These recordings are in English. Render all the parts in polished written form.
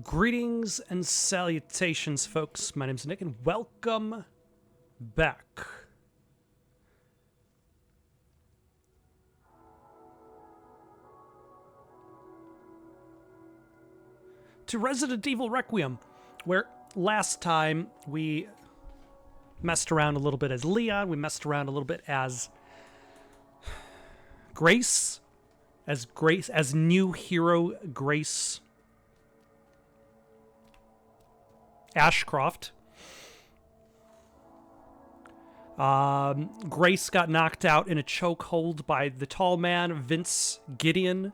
Greetings and salutations, folks. My name's Nick, and welcome back to Resident Evil Requiem, where last time we messed around a little bit as Leon, we messed around a little bit as Grace, as new hero Grace Ashcroft. Grace got knocked out in a chokehold by the tall man, Vincent Gideon.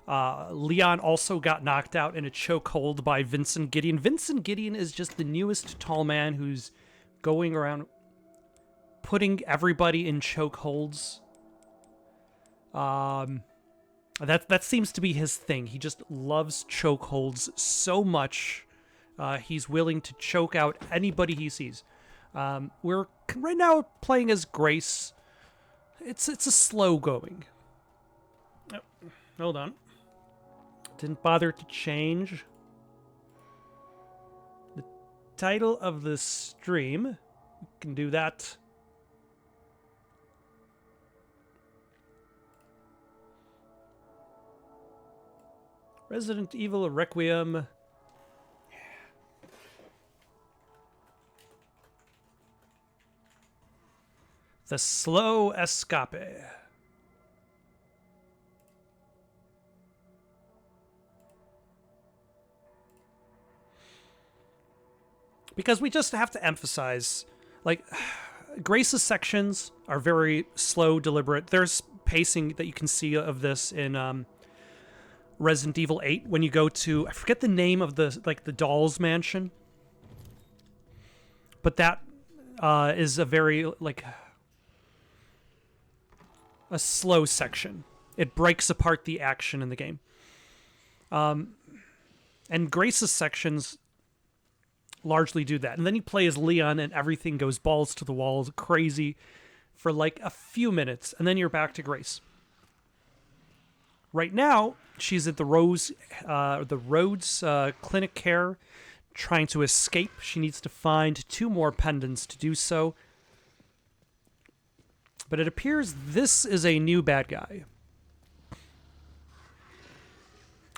Leon also got knocked out in a chokehold by Vincent Gideon. Vincent Gideon is just the newest tall man who's going around putting everybody in chokeholds. That seems to be his thing. He just loves chokeholds so much. He's willing to choke out anybody he sees. We're right now playing as Grace. It's a slow going. Oh, hold on. Didn't bother to change the title of the stream. We can do that. Resident Evil Requiem. The Slow Escape. Because we just have to emphasize, like, Grace's sections are very slow, deliberate. There's pacing that you can see of this in Resident Evil 8 when you go to, I forget the name of the doll's mansion, but that is a very a slow section. It breaks apart the action in the game. And Grace's sections largely do that. And then you play as Leon and everything goes balls to the walls, crazy for like a few minutes, and then you're back to Grace. Right now, she's at the Rhodes Clinic Care, trying to escape. She needs to find 2 more pendants to do so. But it appears this is a new bad guy.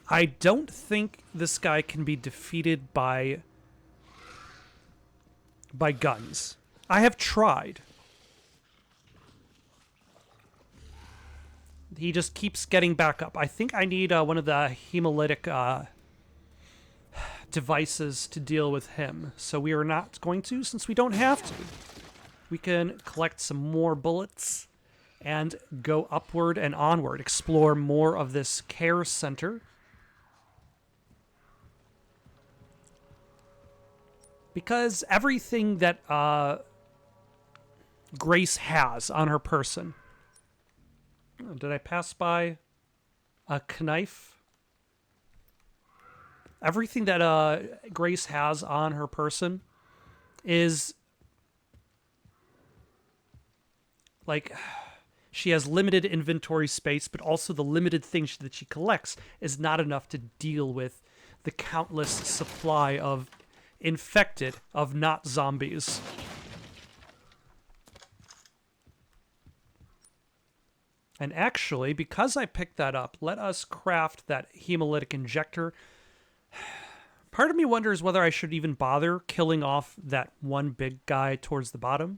I don't think this guy can be defeated by guns. I have tried. He just keeps getting back up. I think I need one of the hemolytic devices to deal with him. So we are not going to, since we don't have to. We can collect some more bullets and go upward and onward. Explore more of this care center. Because everything that Grace has on her person. Did I pass by a knife? Everything that Grace has on her person is like, she has limited inventory space, but also the limited things that she collects is not enough to deal with the countless supply of infected, of not zombies. And actually, because I picked that up, let us craft that hemolytic injector. Part of me wonders whether I should even bother killing off that one big guy towards the bottom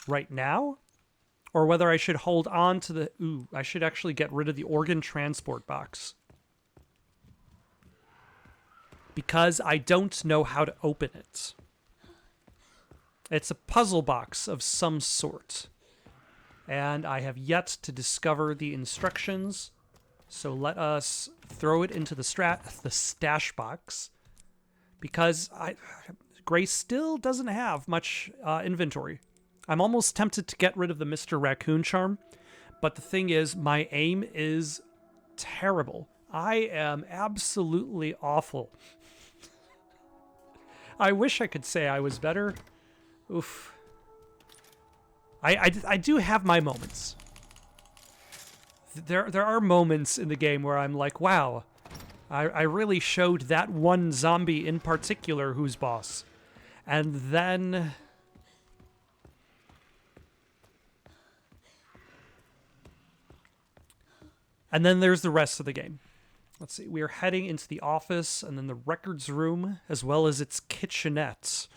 right now, or whether I should hold on to the... Ooh, I should actually get rid of the organ transport box. Because I don't know how to open it. It's a puzzle box of some sort. And I have yet to discover the instructions. So let us throw it into the stash box. Because Grace still doesn't have much inventory. I'm almost tempted to get rid of the Mr. Raccoon charm. But the thing is, my aim is terrible. I am absolutely awful. I wish I could say I was better. Oof. I do have my moments. There are moments in the game where I'm like, wow, I really showed that one zombie in particular who's boss. And then... And then there's the rest of the game. Let's see. We are heading into the office and then the records room, as well as its kitchenette.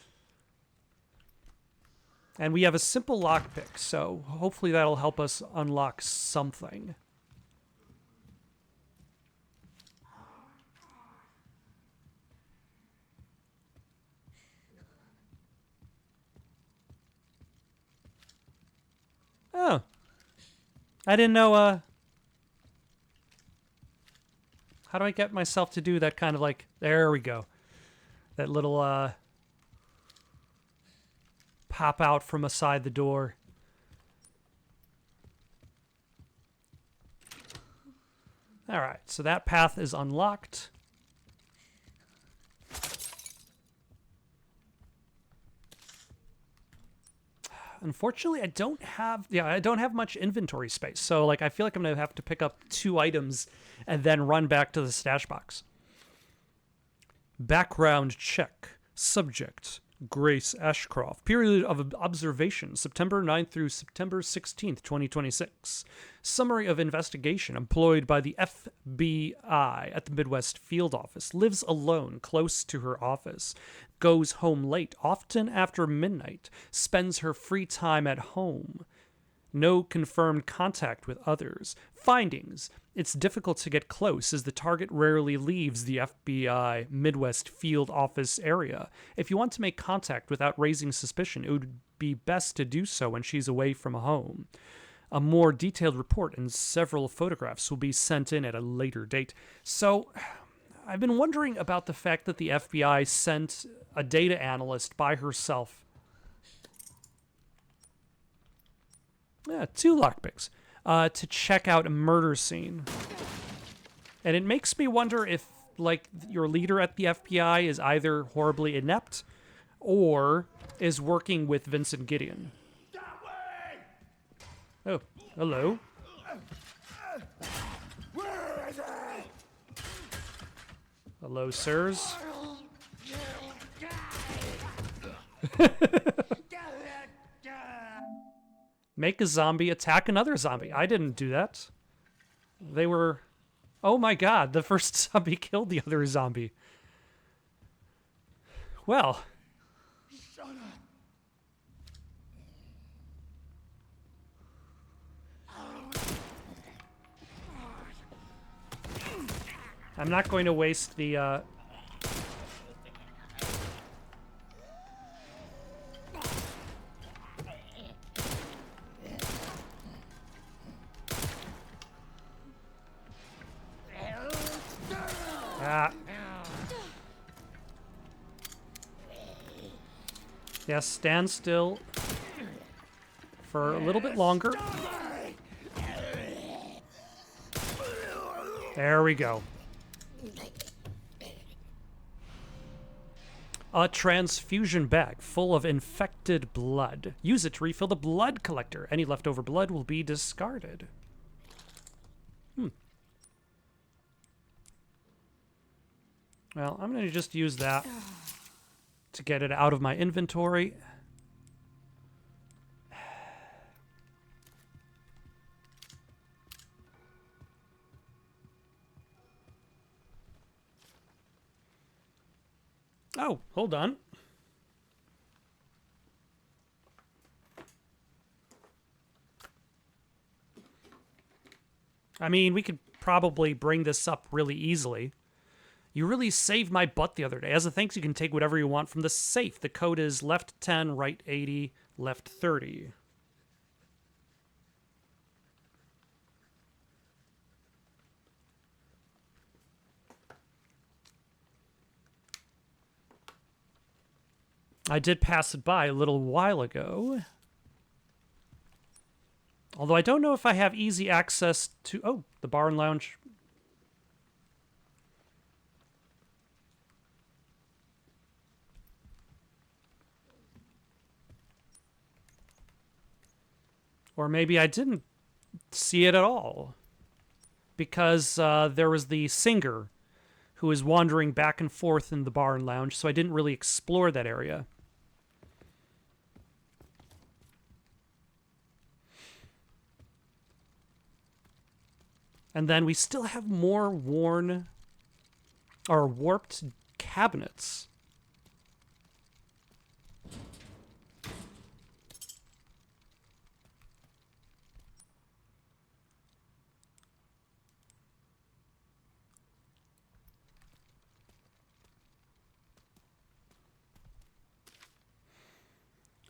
And we have a simple lockpick, so hopefully that'll help us unlock something. Oh. I didn't know, how do I get myself to do that kind of like... There we go. That little, pop out from aside the door. Alright, so that path is unlocked. Unfortunately, I don't have much inventory space. So, like, I feel like I'm going to have to pick up 2 items and then run back to the stash box. Background check. Subject. Grace Ashcroft. Period of observation, September 9th through September 16th, 2026. Summary of investigation. Employed by the FBI at the Midwest Field Office. Lives alone, close to her office. Goes home late, often after midnight. Spends her free time at home. No confirmed contact with others. Findings. It's difficult to get close as the target rarely leaves the FBI Midwest Field Office area. If you want to make contact without raising suspicion, it would be best to do so when she's away from home. A more detailed report and several photographs will be sent in at a later date. So, I've been wondering about the fact that the FBI sent a data analyst by herself. Yeah, 2 lockpicks. To check out a murder scene. And it makes me wonder if, like, your leader at the FBI is either horribly inept or is working with Vincent Gideon. Oh, hello. Hello, sirs. Make a zombie attack another zombie. I didn't do that. They were... Oh my god, the first zombie killed the other zombie. Well. Shut up. I'm not going to waste the, Yes, stand still for a little bit longer. There we go. A transfusion bag full of infected blood. Use it to refill the blood collector. Any leftover blood will be discarded. Well, I'm going to just use that to get it out of my inventory. Oh, hold on. I mean, we could probably bring this up really easily. You really saved my butt the other day. As a thanks, you can take whatever you want from the safe. The code is left 10, right 80, left 30. I did pass it by a little while ago. Although I don't know if I have easy access to... Oh, the bar and lounge... Or maybe I didn't see it at all. Because there was the singer who was wandering back and forth in the bar and lounge, so I didn't really explore that area. And then we still have more worn or warped cabinets.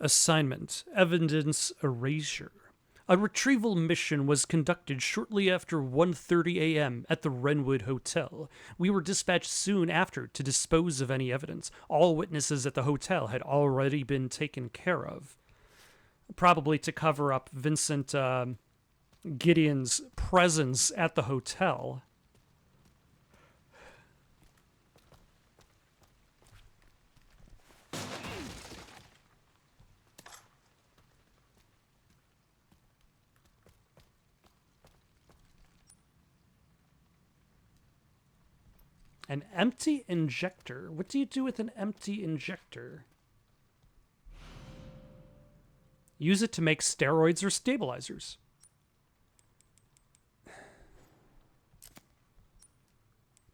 Assignment: Evidence Erasure. A retrieval mission was conducted shortly after 1:30 a.m. at the Wrenwood Hotel. We were dispatched soon after to dispose of any evidence. All witnesses at the hotel had already been taken care of. Probably to cover up Vincent Gideon's presence at the hotel. An empty injector. What do you do with an empty injector? Use it to make steroids or stabilizers.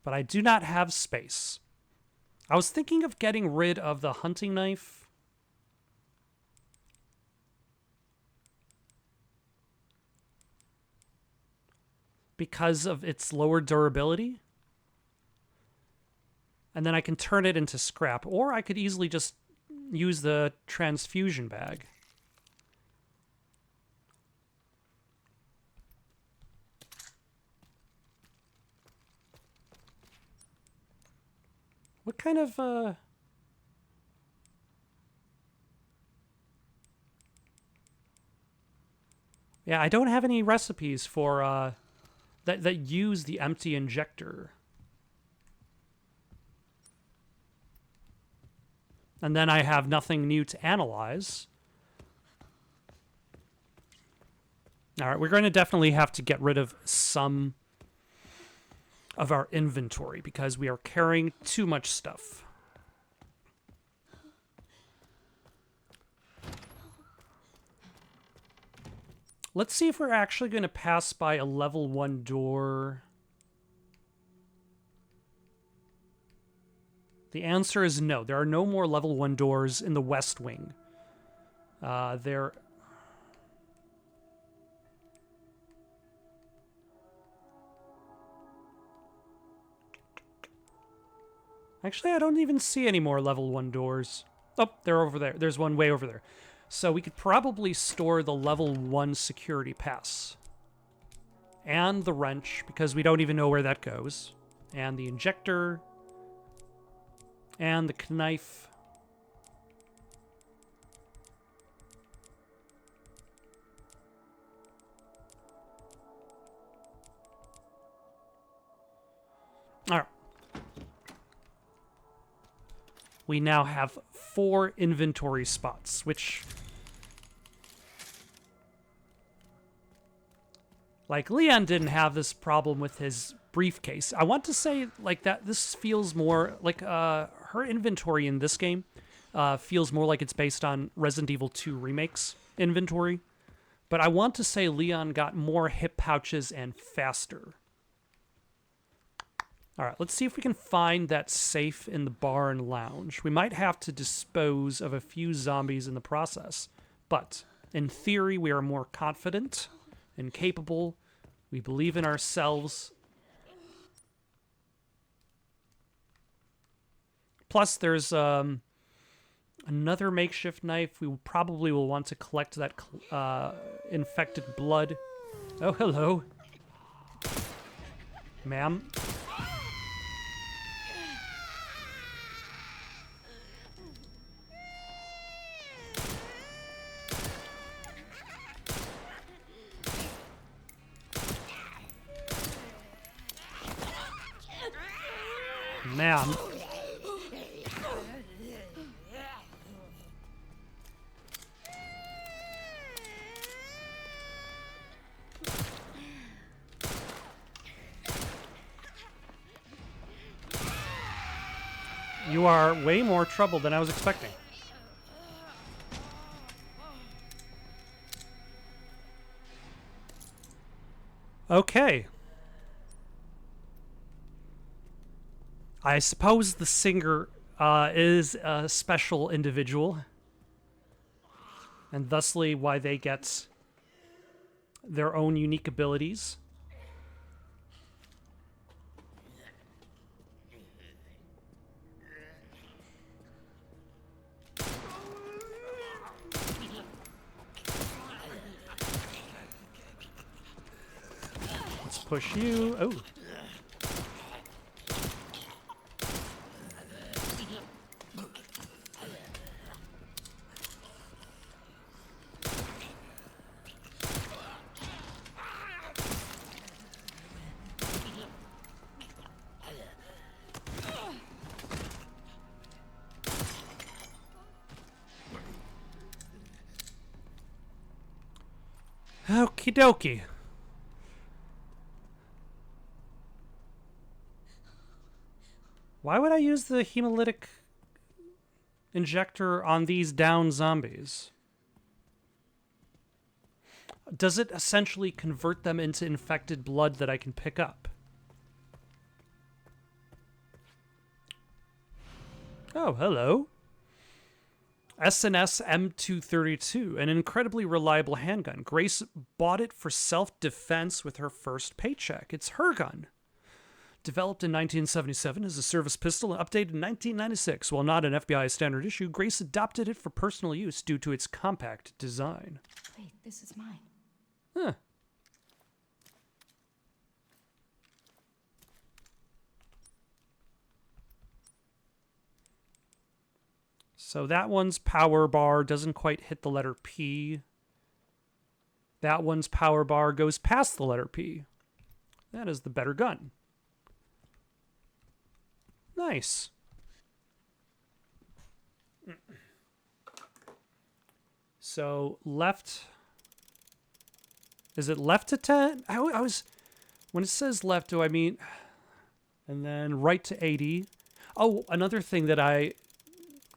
But I do not have space. I was thinking of getting rid of the hunting knife. Because of its lower durability. And then I can turn it into scrap. Or I could easily just use the transfusion bag. What kind of, Yeah, I don't have any recipes for, that use the empty injector. And then I have nothing new to analyze. All right, we're going to definitely have to get rid of some of our inventory because we are carrying too much stuff. Let's see if we're actually going to pass by a level 1 door. The answer is no. There are no more level 1 doors in the West Wing. There... Actually, I don't even see any more level 1 doors. Oh, they're over there. There's one way over there. So we could probably store the level 1 security pass. And the wrench, because we don't even know where that goes. And the injector. And the knife. All right. We now have 4 inventory spots, which... Like, Leon didn't have this problem with his briefcase. I want to say, like, that this feels more like, her inventory in this game feels more like it's based on Resident Evil 2 Remake's inventory. But I want to say Leon got more hip pouches and faster. All right, let's see if we can find that safe in the bar and lounge. We might have to dispose of a few zombies in the process. But, in theory, we are more confident and capable. We believe in ourselves. Plus, there's another makeshift knife. We probably will want to collect that infected blood. Oh, hello. Ma'am. Ma'am. You are way more trouble than I was expecting. Okay. I suppose the singer is a special individual, and thusly why they get their own unique abilities. Let's push you. Oh. Okie dokie. Why would I use the hemolytic injector on these down zombies? Does it essentially convert them into infected blood that I can pick up? Oh, hello. SNS M232, an incredibly reliable handgun. Grace bought it for self-defense with her first paycheck. It's her gun. Developed in 1977 as a service pistol and updated in 1996. While not an FBI standard issue, Grace adopted it for personal use due to its compact design. Wait, this is mine. Huh. So that one's power bar doesn't quite hit the letter P. That one's power bar goes past the letter P. That is the better gun. Nice. So left. Is it left to 10? I was. When it says left, do I mean. And then right to 80. Oh, another thing that I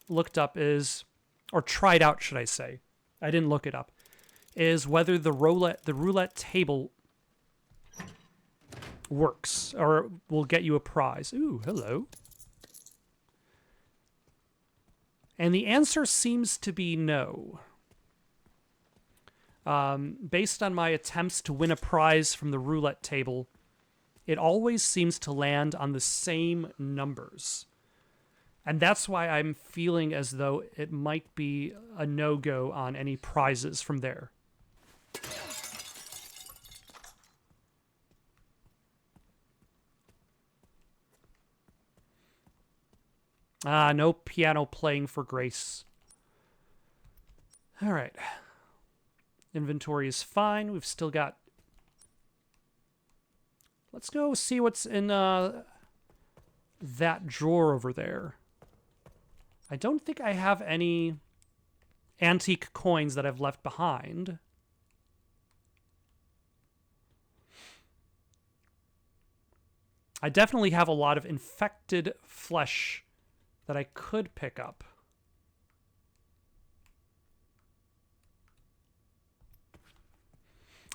looked up is. Or tried out, should I say. I didn't look it up. Is whether the roulette table works or will get you a prize. Ooh, hello. And the answer seems to be no. Based on my attempts to win a prize from the roulette table, it always seems to land on the same numbers. And that's why I'm feeling as though it might be a no-go on any prizes from there. No piano playing for Grace. All right. Inventory is fine. We've still got... Let's go see what's in that drawer over there. I don't think I have any antique coins that I've left behind. I definitely have a lot of infected flesh that I could pick up.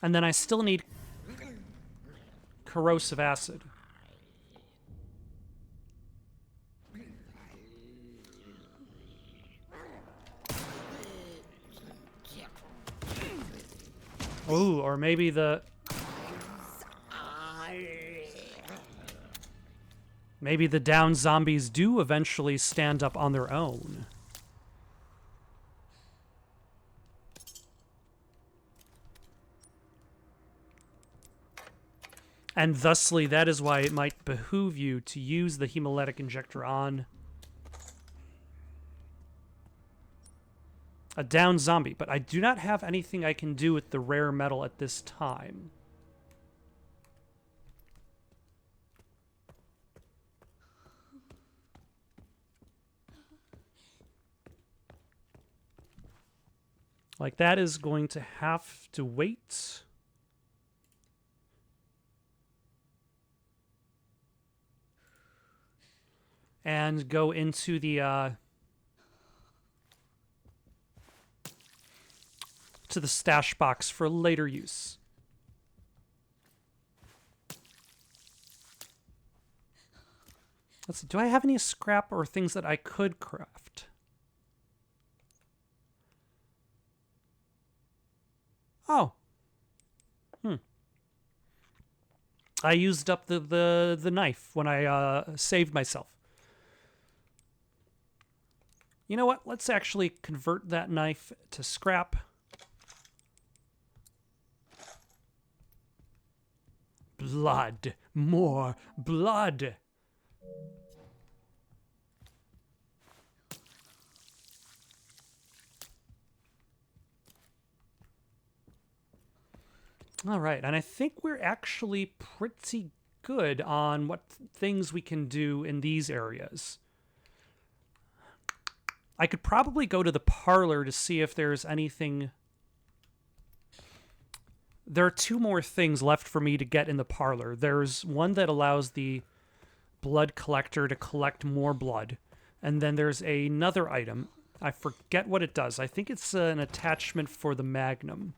And then I still need corrosive acid. Ooh, or maybe the... Maybe the down zombies do eventually stand up on their own. And thusly, that is why it might behoove you to use the hemolytic injector on a down zombie. But I do not have anything I can do with the rare metal at this time. Like, that is going to have to wait. and go into the to the stash box for later use. Let's see, do I have any scrap or things that I could craft? Oh. I used up the knife when I saved myself. You know what? Let's actually convert that knife to scrap. Blood. More blood. All right, and I think we're actually pretty good on what things we can do in these areas. I could probably go to the parlor to see if there's anything. There are 2 more things left for me to get in the parlor. There's one that allows the blood collector to collect more blood, and then there's another item. I forget what it does. I think it's an attachment for the Magnum.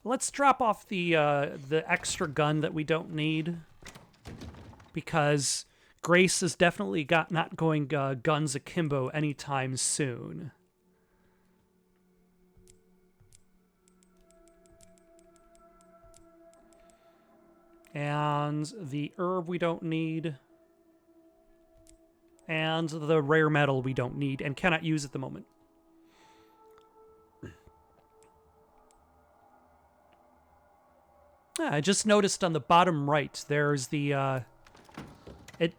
Let's drop off the extra gun that we don't need, because Grace is definitely not going guns akimbo anytime soon. And the herb we don't need. And the rare metal we don't need and cannot use at the moment. I just noticed on the bottom right, there's the, it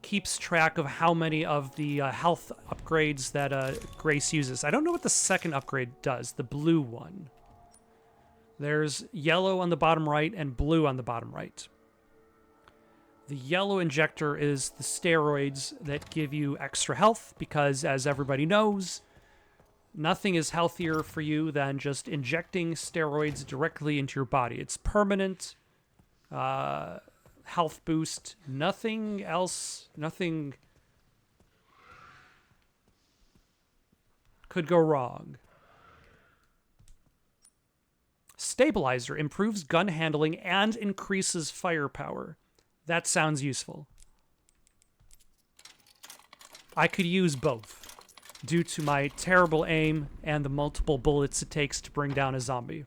keeps track of how many of the health upgrades that Grace uses. I don't know what the second upgrade does, the blue one. There's yellow on the bottom right and blue on the bottom right. The yellow injector is the steroids that give you extra health because, as everybody knows, nothing is healthier for you than just injecting steroids directly into your body. It's permanent health boost. Nothing else, nothing could go wrong. Stabilizer improves gun handling and increases firepower. That sounds useful. I could use both, due to my terrible aim and the multiple bullets it takes to bring down a zombie.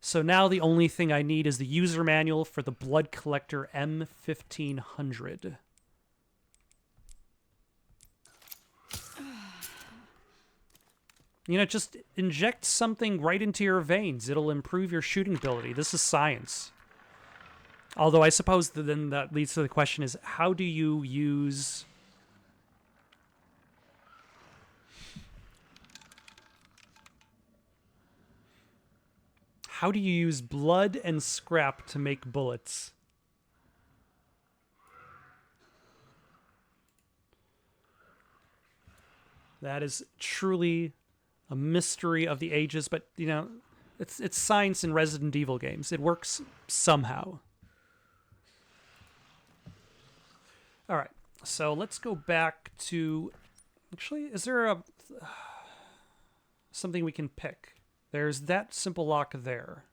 So now the only thing I need is the user manual for the blood collector M1500. You know, just inject something right into your veins. It'll improve your shooting ability. This is science. Although I suppose then that leads to the question is, how do you use... How do you use blood and scrap to make bullets? That is truly a mystery of the ages, but, you know, it's science in Resident Evil games. It works somehow. All right, so let's go back to... Actually, is there something we can pick? There's that simple lock there.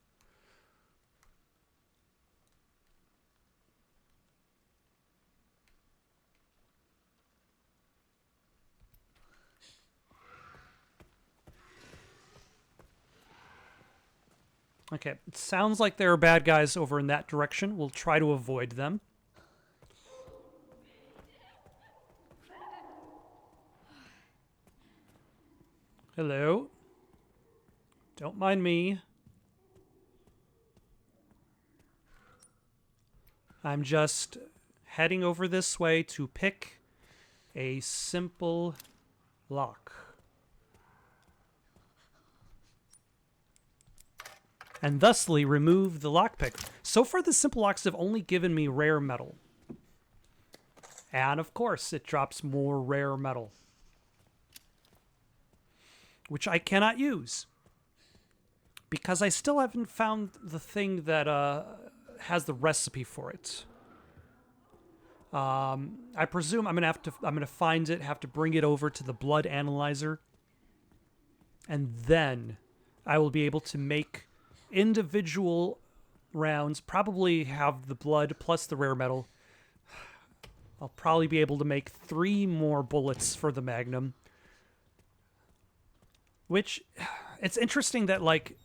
Okay, it sounds like there are bad guys over in that direction. We'll try to avoid them. Hello. Don't mind me. I'm just heading over this way to pick a simple lock. And thusly remove the lockpick. So far, the simple locks have only given me rare metal. And of course, it drops more rare metal, which I cannot use because I still haven't found the thing that has the recipe for it. I presume I'm gonna find it, have to bring it over to the blood analyzer, and then I will be able to make individual rounds. Probably have the blood plus the rare metal. I'll probably be able to make 3 more bullets for the Magnum. Which, it's interesting that like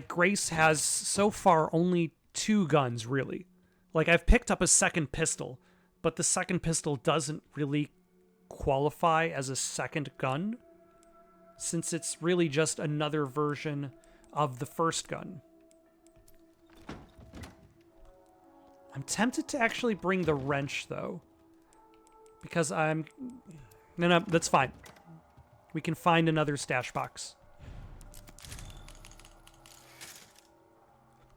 Grace has so far only 2 guns, really. Like, I've picked up a second pistol, but the second pistol doesn't really qualify as a second gun, since it's really just another version of the first gun. I'm tempted to actually bring the wrench, though, because No, that's fine. We can find another stash box.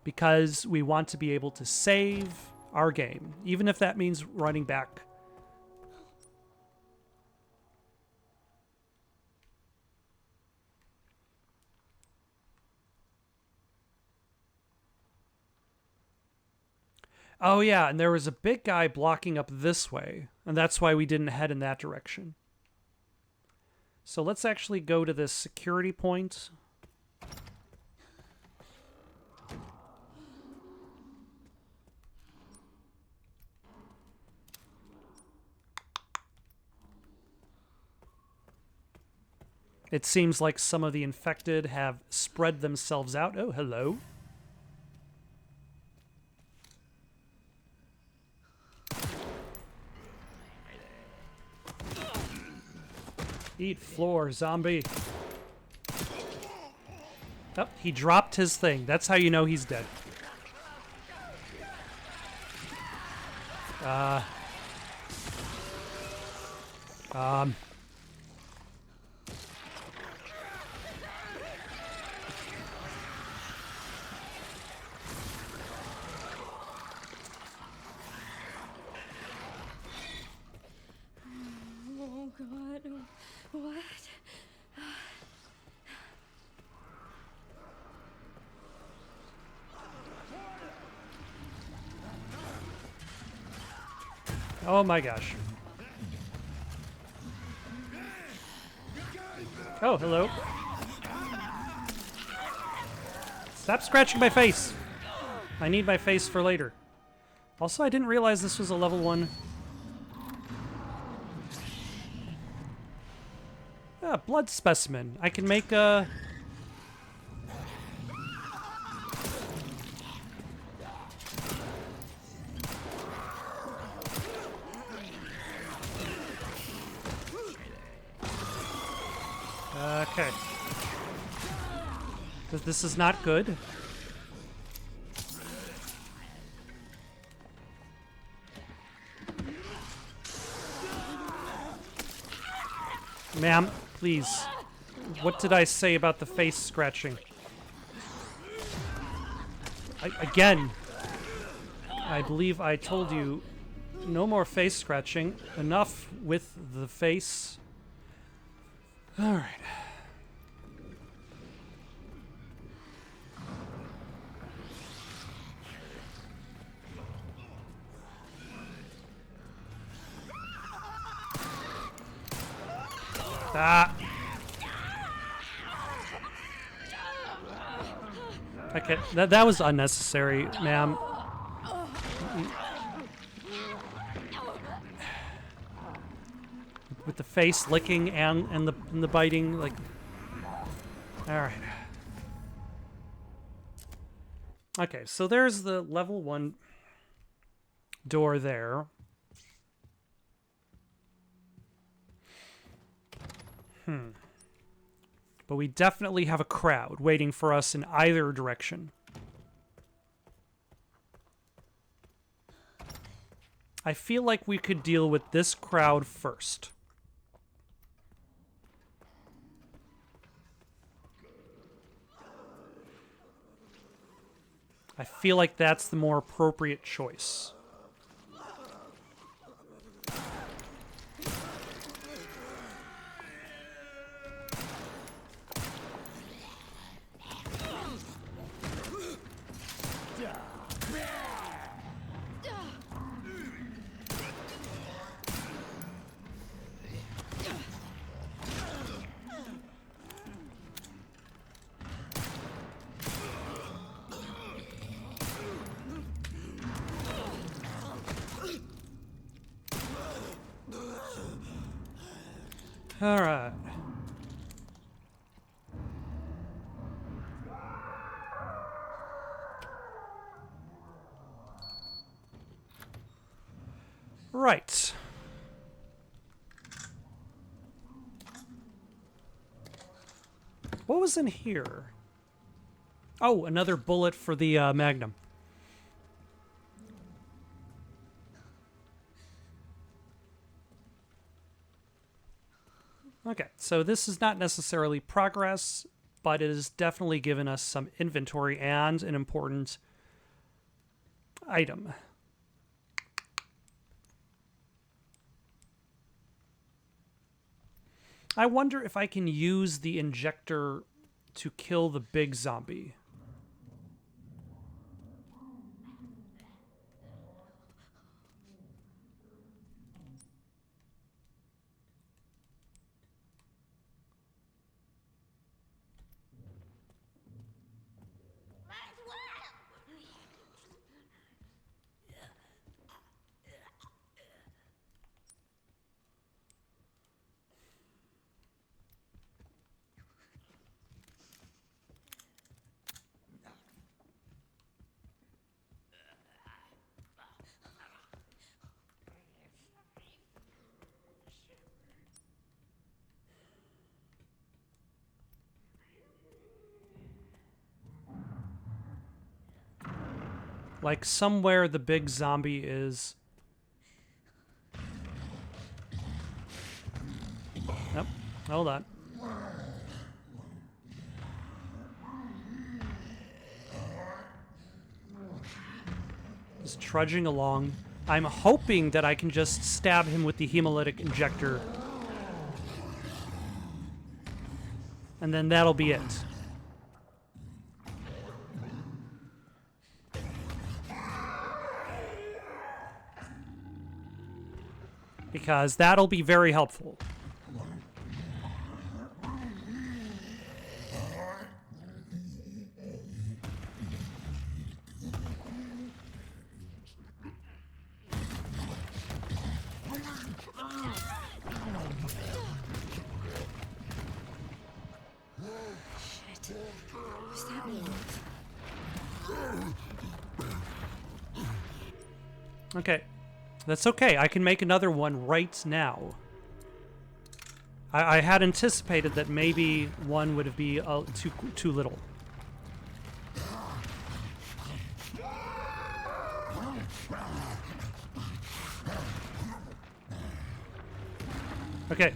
Because we want to be able to save our game, even if that means running back. Oh yeah, and there was a big guy blocking up this way, and that's why we didn't head in that direction. So let's actually go to this security point. It seems like some of the infected have spread themselves out. Oh, hello. Eat floor, zombie. Oh, he dropped his thing. That's how you know he's dead. Oh, God. What? Oh my gosh. Oh, hello. Stop scratching my face. I need my face for later. Also, I didn't realize this was a level 1. Ah, blood specimen. I can make a... Okay. This is not good. Ma'am, please. What did I say about the face scratching? Again, I believe I told you no more face scratching. Enough with the face. All right. Ah. Okay, that was unnecessary, ma'am. With the face licking and the biting, like. All right. Okay, so there's the level 1 door there. But we definitely have a crowd waiting for us in either direction. I feel like we could deal with this crowd first. I feel like that's the more appropriate choice. All right. Right. What was in here? Oh, another bullet for the Magnum. Okay, so this is not necessarily progress, but it has definitely given us some inventory and an important item. I wonder if I can use the injector to kill the big zombie. Like somewhere the big zombie is. Nope. Hold on. Just trudging along. I'm hoping that I can just stab him with the hemolytic injector. And then that'll be it. Because that'll be very helpful. Okay. That's okay. I can make another one right now. I had anticipated that maybe one would be too little. Okay.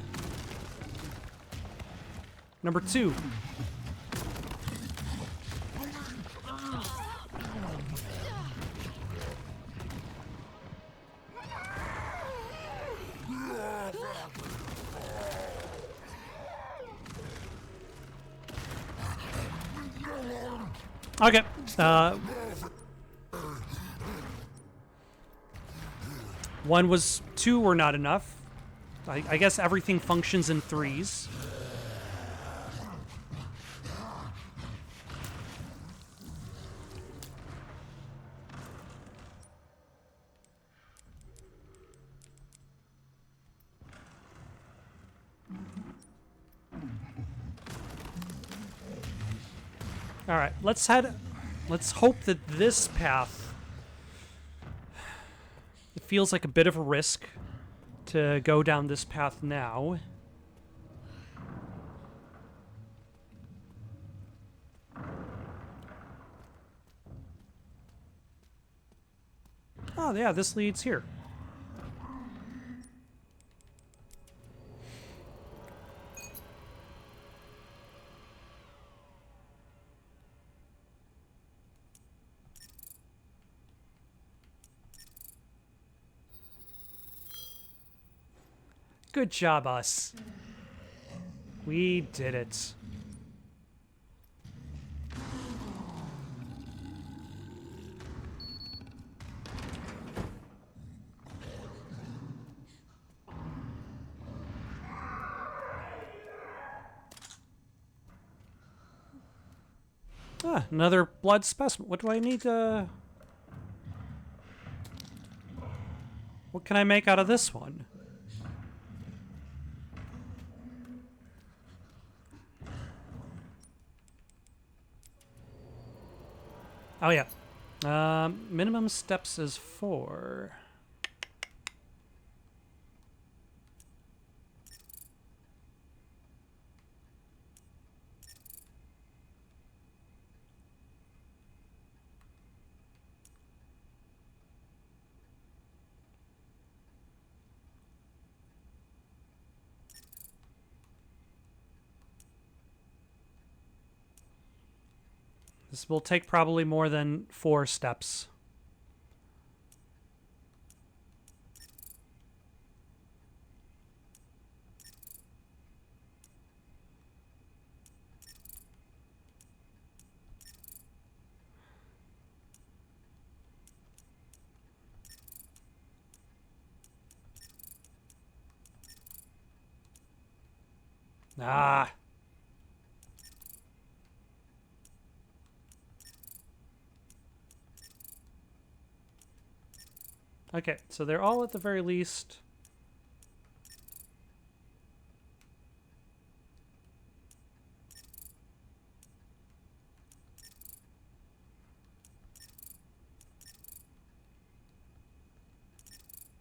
Number 2. Okay. One was 2 were not enough. I guess everything functions in 3s. All right, let's hope that this path, it feels like a bit of a risk to go down this path now. Oh yeah, this leads here. Good job, us. We did it. Ah, another blood specimen. What do I need to... What can I make out of this one? Oh, yeah. Minimum steps is 4. This will take probably more than 4 steps. Ah. Okay, so they're all at the very least.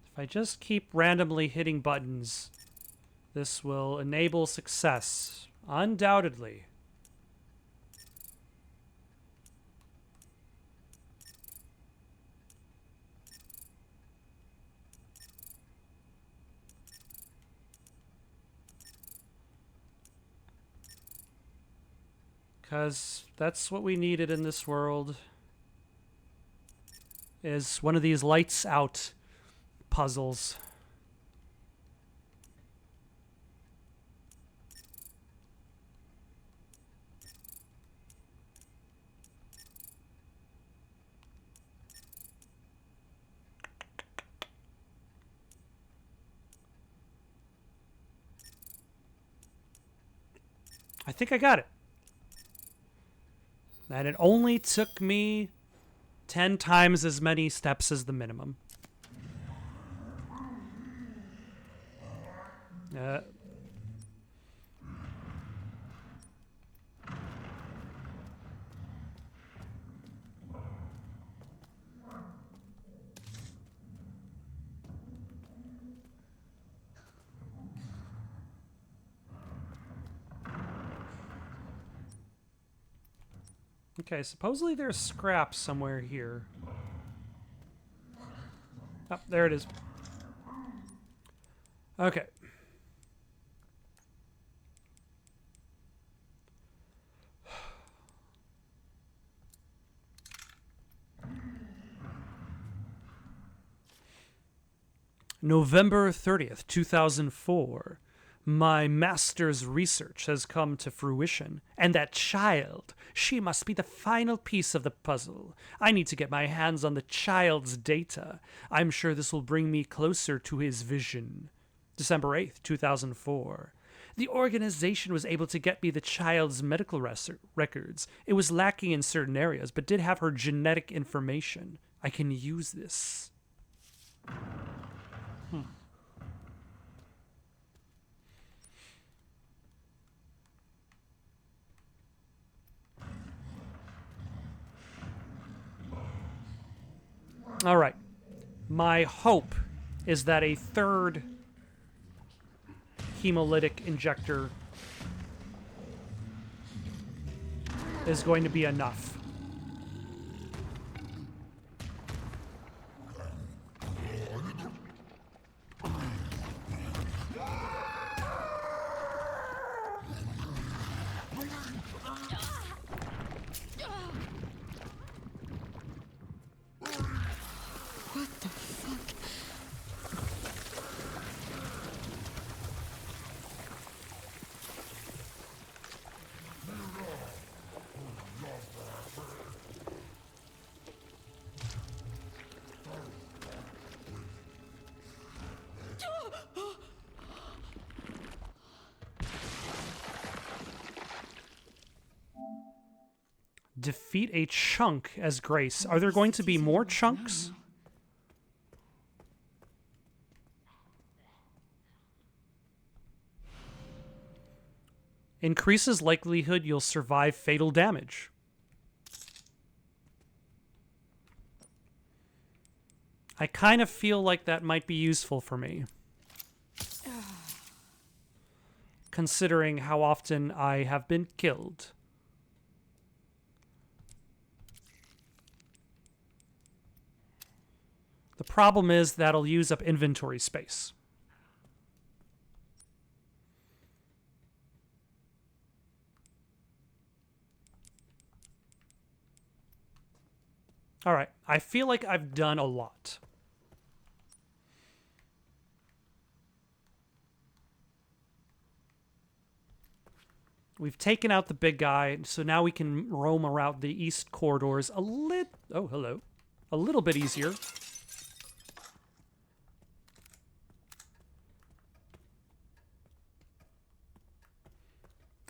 If I just keep randomly hitting buttons, this will enable success. Undoubtedly. Because that's what we needed in this world. Is one of these lights out puzzles. I think I got it. And it only took me 10 times as many steps as the minimum. Okay, supposedly there's scrap somewhere here. Oh, there it is. Okay. November 30th, 2004. My master's research has come to fruition, and that child, she must be the final piece of the puzzle. I need to get my hands on the child's data. I'm sure this will bring me closer to his vision. December 8th, 2004. The organization was able to get me the child's medical records. It was lacking in certain areas, but did have her genetic information. I can use this. All right. My hope is that a third hemolytic injector is going to be enough. What the fuck? defeat a chunk as grace. Are there going to be more chunks? Increases likelihood you'll survive fatal damage. I kind of feel like that might be useful for me, considering how often I have been killed. The problem is that'll use up inventory space. All right, I feel like I've done a lot. We've taken out the big guy, so now we can roam around the east corridors a little bit easier.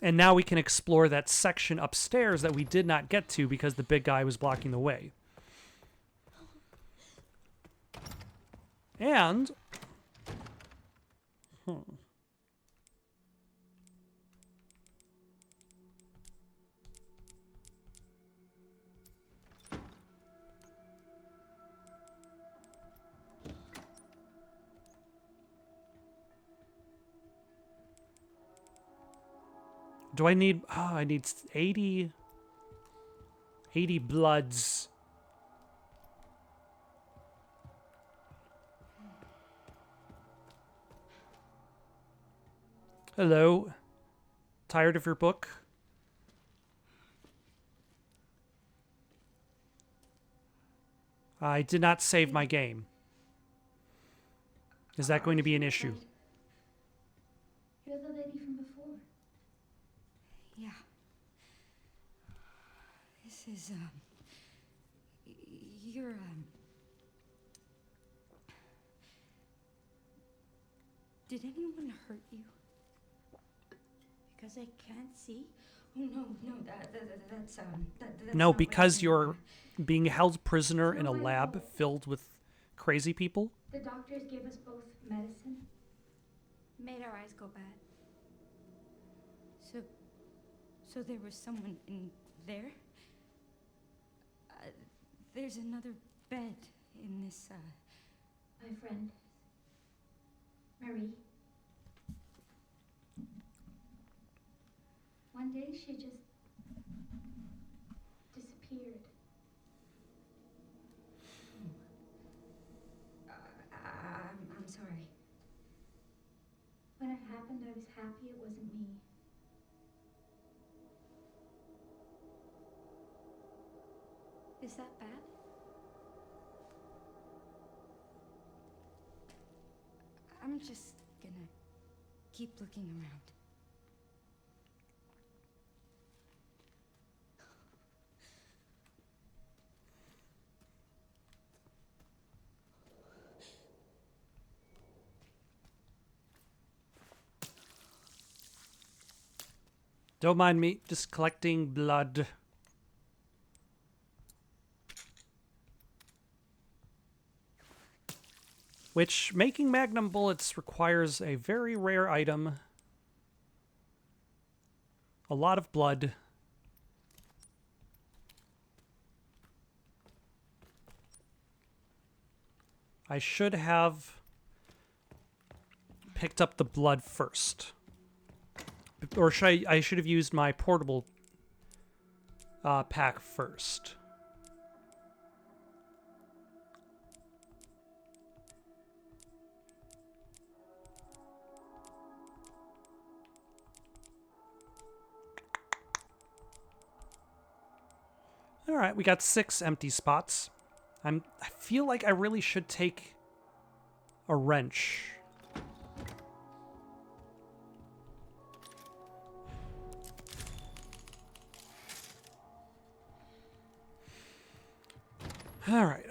And now we can explore that section upstairs that we did not get to because the big guy was blocking the way. And... do I need... Oh, I need 80 bloods. Hello. Tired of your book? I did not save my game. Is that going to be an issue? You're the lady from before. Yeah. This is, you're, did anyone hurt you? Because I can't see? Oh, no, that's No, because you're being held prisoner in a lab filled with crazy people. The doctors gave us both medicine. Made our eyes go bad. So there was someone in there? There's another bed in this, My friend, Marie. One day she just disappeared. I'm sorry. When it happened, I was happy it wasn't me. Is that bad? I'm just gonna keep looking around. Don't mind me, just collecting blood. Which, making magnum bullets requires a very rare item. A lot of blood. I should have picked up the blood first. Or I should have used my portable pack first. All right, we got 6 empty spots. I feel like I really should take a wrench. All right.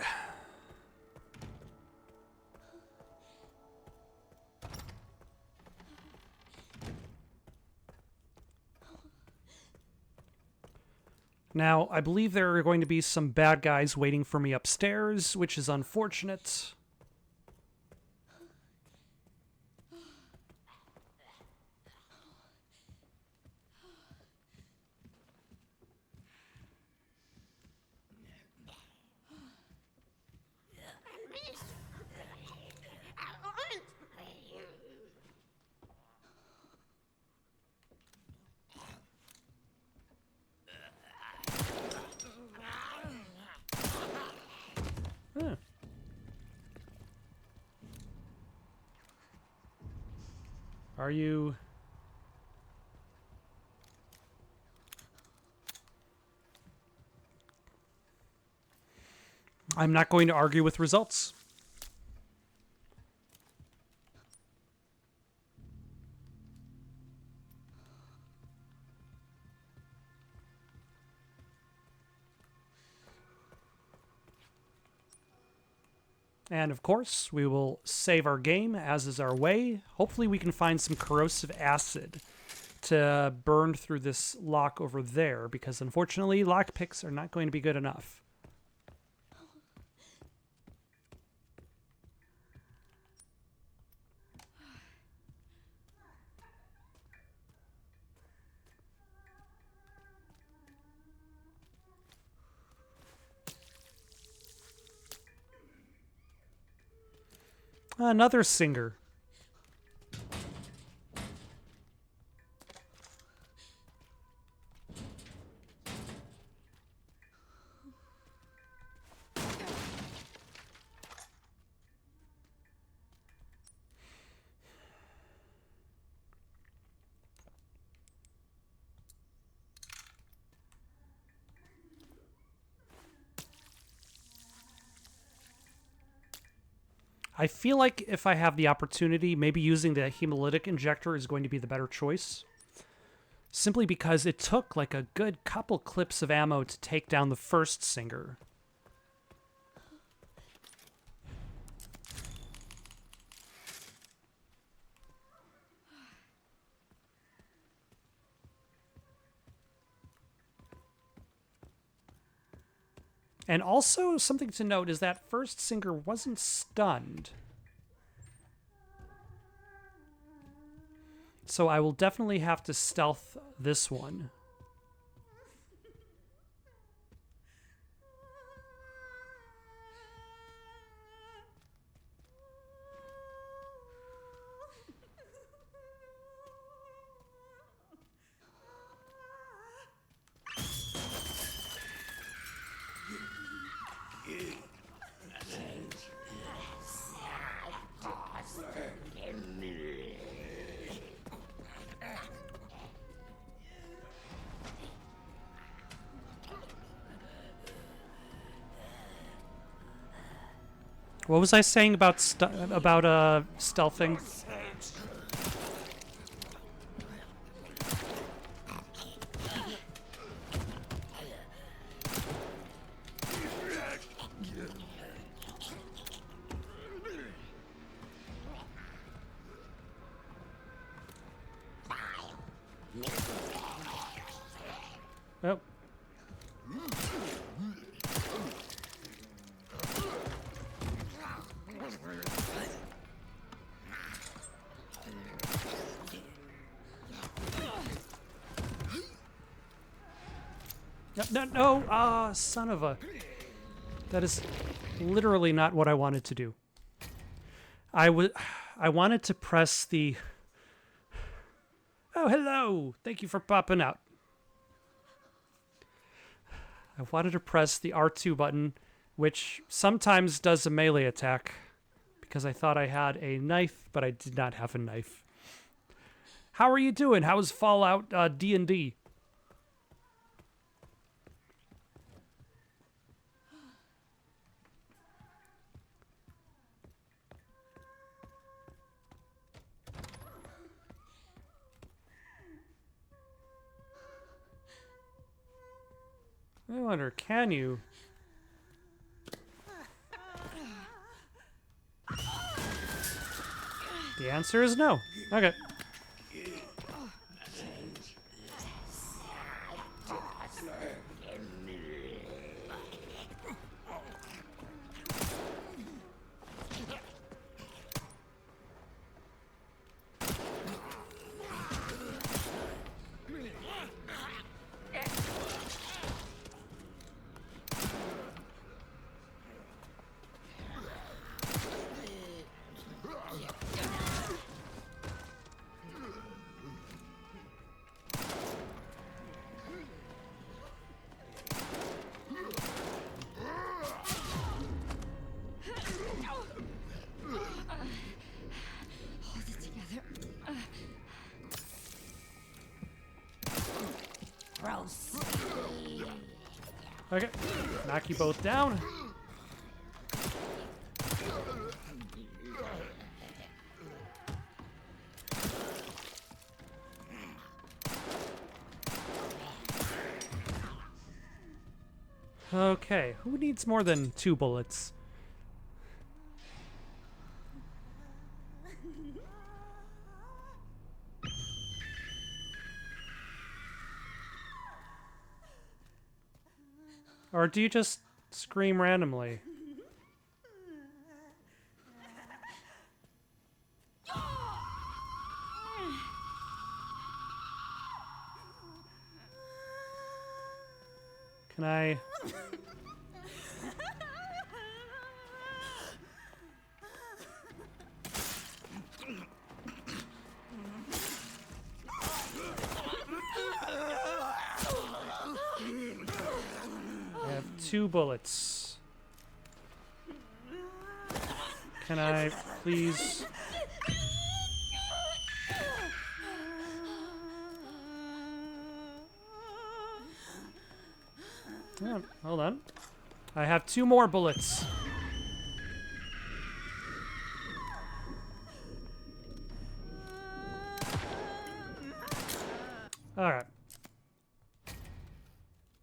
Now, I believe there are going to be some bad guys waiting for me upstairs, which is unfortunate. Huh. Are you... I'm not going to argue with results. And of course, we will save our game, as is our way. Hopefully we can find some corrosive acid to burn through this lock over there, because unfortunately, lockpicks are not going to be good enough. Another singer. I feel like if I have the opportunity, maybe using the hemolytic injector is going to be the better choice. Simply because it took like a good couple clips of ammo to take down the first singer. And also, something to note is that first singer wasn't stunned. So I will definitely have to stealth this one. What was I saying about stealthing? Oh. No, ah, son of a... That is literally not what I wanted to do. I wanted to press the... Oh, hello! Thank you for popping out. I wanted to press the R2 button, which sometimes does a melee attack, because I thought I had a knife, but I did not have a knife. How are you doing? How is Fallout D&D? I wonder, can you? The answer is no. Okay. Okay, knock you both down. Okay, who needs more than 2 bullets? Or do you just scream randomly? Can I... I have 2 bullets. Can I please... Oh, hold on. I have 2 more bullets. Alright.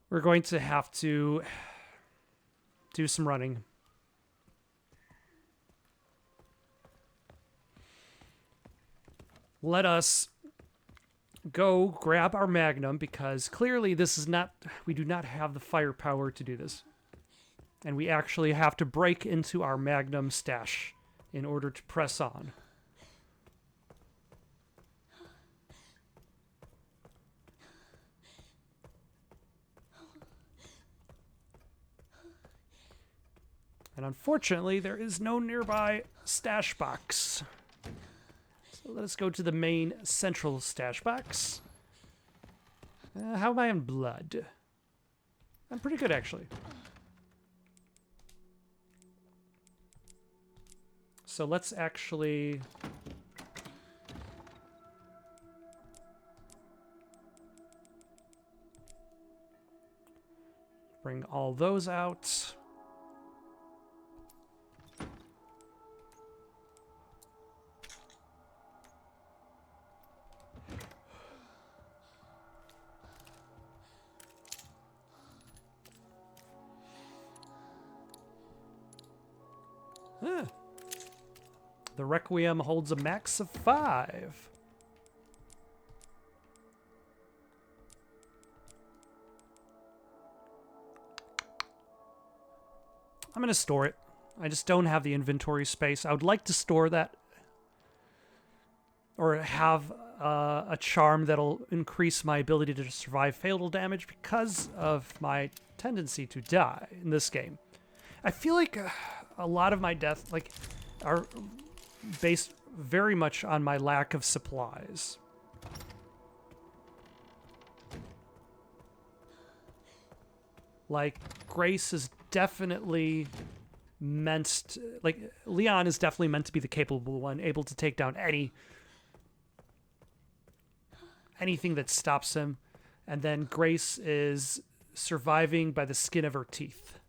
We're going to have to do some running. Let us go grab our magnum, because clearly this is not... We do not have the firepower to do this. And we actually have to break into our magnum stash in order to press on. And unfortunately, there is no nearby stash box. So let us go to the main central stash box. How am I on blood? I'm pretty good, actually. So let's actually... bring all those out. Huh. The Requiem holds a max of 5. I'm going to store it. I just don't have the inventory space. I would like to store that, or have a charm that'll increase my ability to survive fatal damage because of my tendency to die in this game. I feel like a lot of my deaths are based very much on my lack of supplies. Like, Grace is definitely meant to, Leon is definitely meant to be the capable one, able to take down anything that stops him. And then Grace is surviving by the skin of her teeth.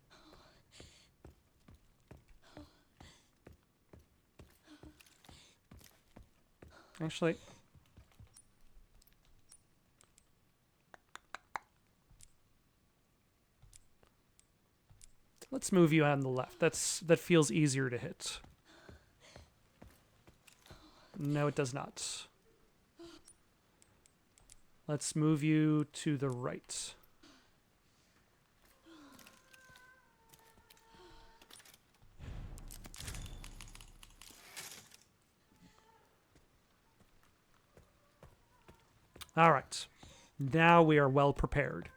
Actually, let's move you on the left. That feels easier to hit. No, it does not. Let's move you to the right. All right. Now we are well prepared.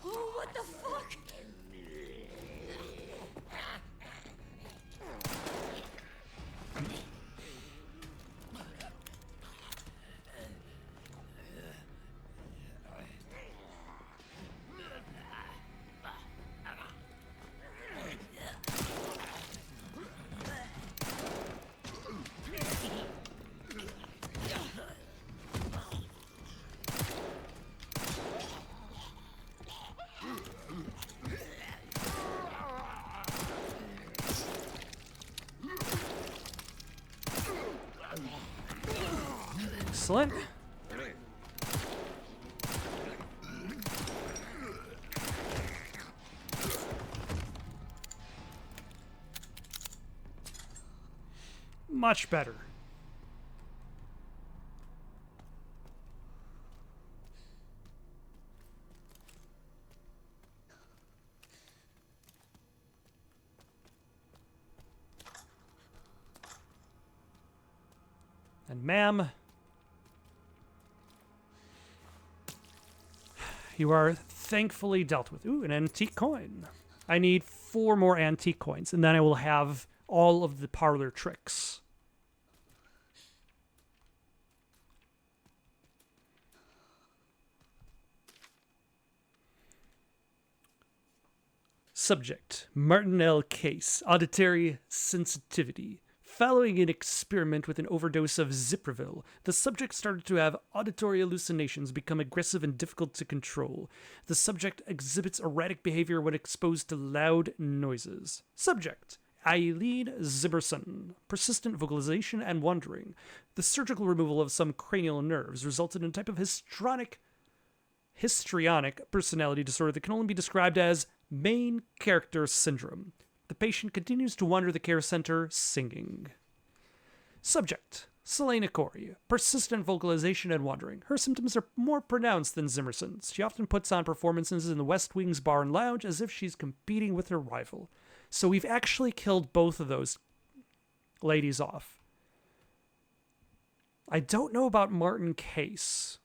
Oh, what the fuck? Excellent. Much better. And ma'am, you are thankfully dealt with. Ooh, an antique coin. I need 4 more antique coins, and then I will have all of the parlor tricks. Subject, Martin L. Case, auditory sensitivity. Following an experiment with an overdose of Ziprevil, the subject started to have auditory hallucinations become aggressive and difficult to control. The subject exhibits erratic behavior when exposed to loud noises. Subject, Eileen Zimmerson. Persistent vocalization and wandering. The surgical removal of some cranial nerves resulted in a type of histrionic personality disorder that can only be described as main character syndrome. The patient continues to wander the care center singing. Subject, Selena Corey. Persistent vocalization and wandering. Her symptoms are more pronounced than Zimmerson's. She often puts on performances in the West Wing's bar and lounge as if she's competing with her rival. So we've actually killed both of those ladies off. I don't know about Martin Case.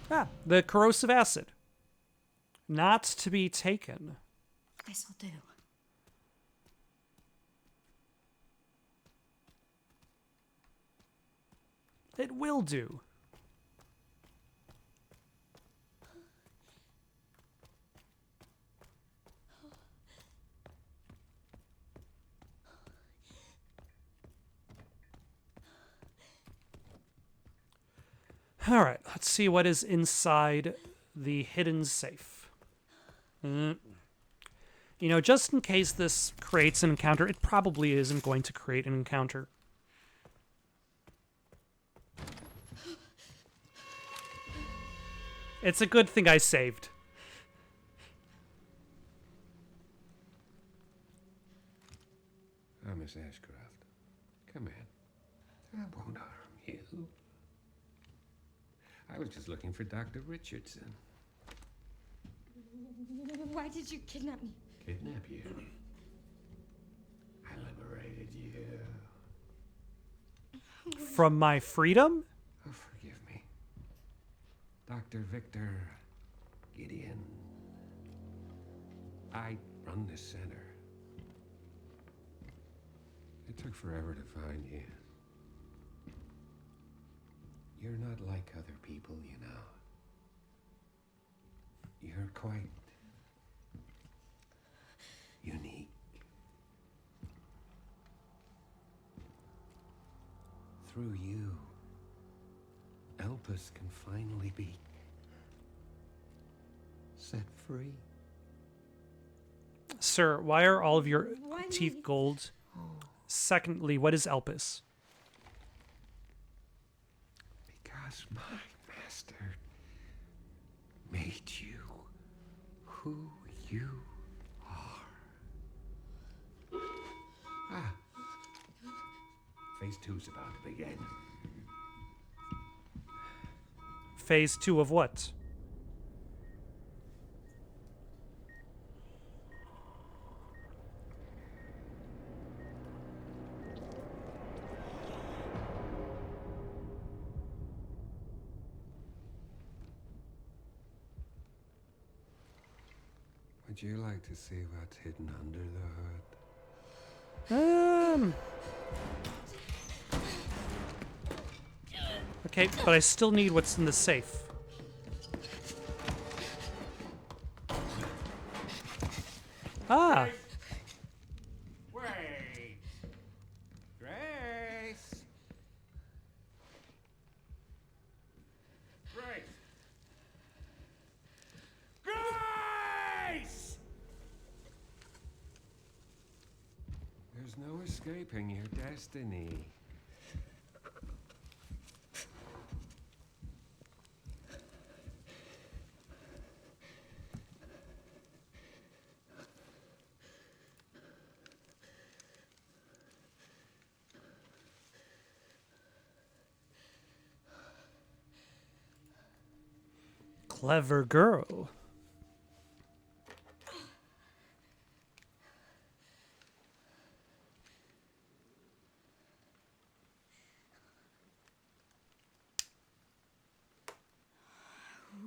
Ah, the corrosive acid. Not to be taken. This'll do. It will do. All right, let's see what is inside the hidden safe. You know, just in case this creates an encounter, it probably isn't going to create an encounter. It's a good thing I saved. Miss Ashcroft, come in. I won't harm you. I was just looking for Dr. Richardson. Why did you kidnap me? Kidnap you? I liberated you. From my freedom? Oh, forgive me. Dr. Victor Gideon. I run this center. It took forever to find you. You're not like other people, you know. You're quite unique. Through you, Elpis can finally be set free. Sir, why are all of your Why teeth me? gold? Secondly, what is Elpis? Because my master made you who you are. Ah. Phase 2's about to begin. Phase 2 of what? Would you like to see what's hidden under the hood? Okay, but I still need what's in the safe. Ah, Wait! Grace! escaping your destiny. Clever girl.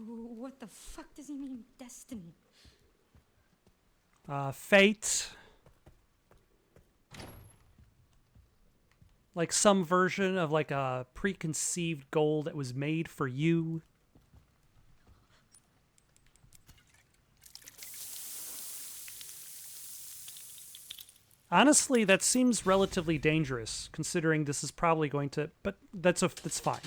What the fuck does he mean, destiny? Fate. Like some version of like a preconceived goal that was made for you. Honestly, that seems relatively dangerous, considering this is probably going to... But that's fine.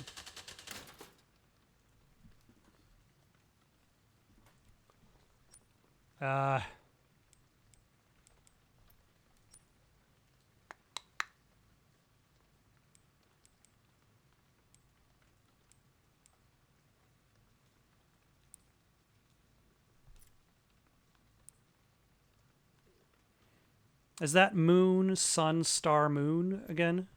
Is that moon, sun, star, moon again?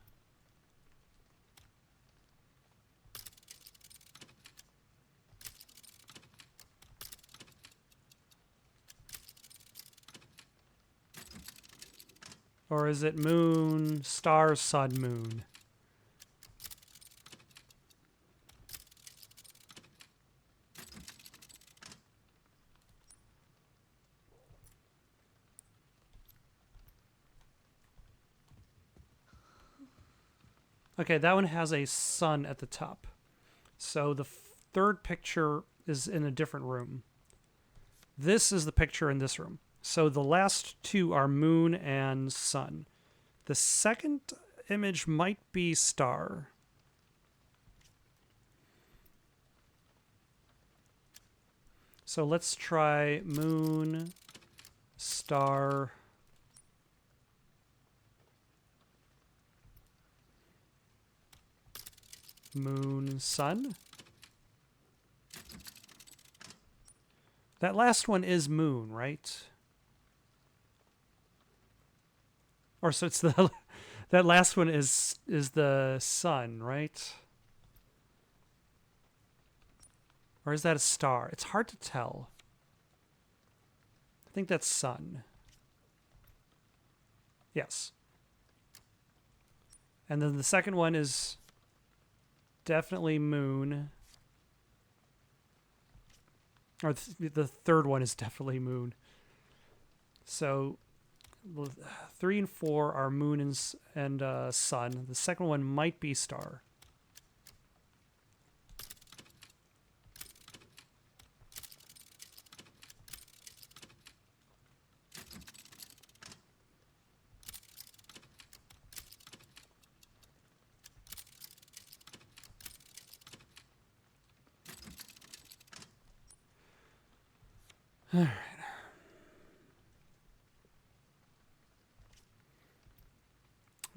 Or is it moon, star, sun, moon? Okay, that one has a sun at the top. So the third picture is in a different room. This is the picture in this room. So the last two are moon and sun. The second image might be star. So let's try moon, star, moon, sun. That last one is moon, right? Or so it's the that last one is the sun, right? Or is that a star? It's hard to tell. I think that's sun. Yes. And then the second one is definitely moon. Or the third one is definitely moon. So 3 and 4 are moon and sun. The second one might be star. All right.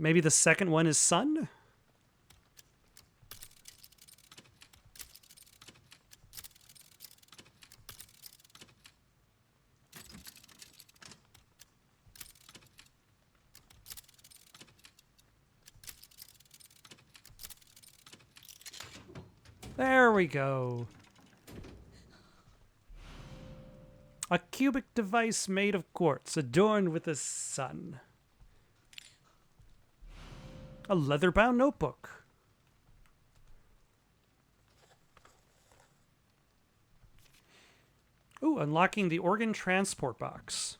Maybe the second one is sun? There we go. A cubic device made of quartz, adorned with a sun. A leather-bound notebook. Ooh, unlocking the organ transport box.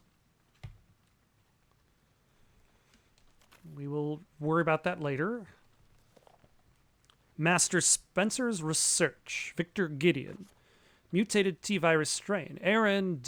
We will worry about that later. Master Spencer's research. Victor Gideon. Mutated T-virus strain. Aaron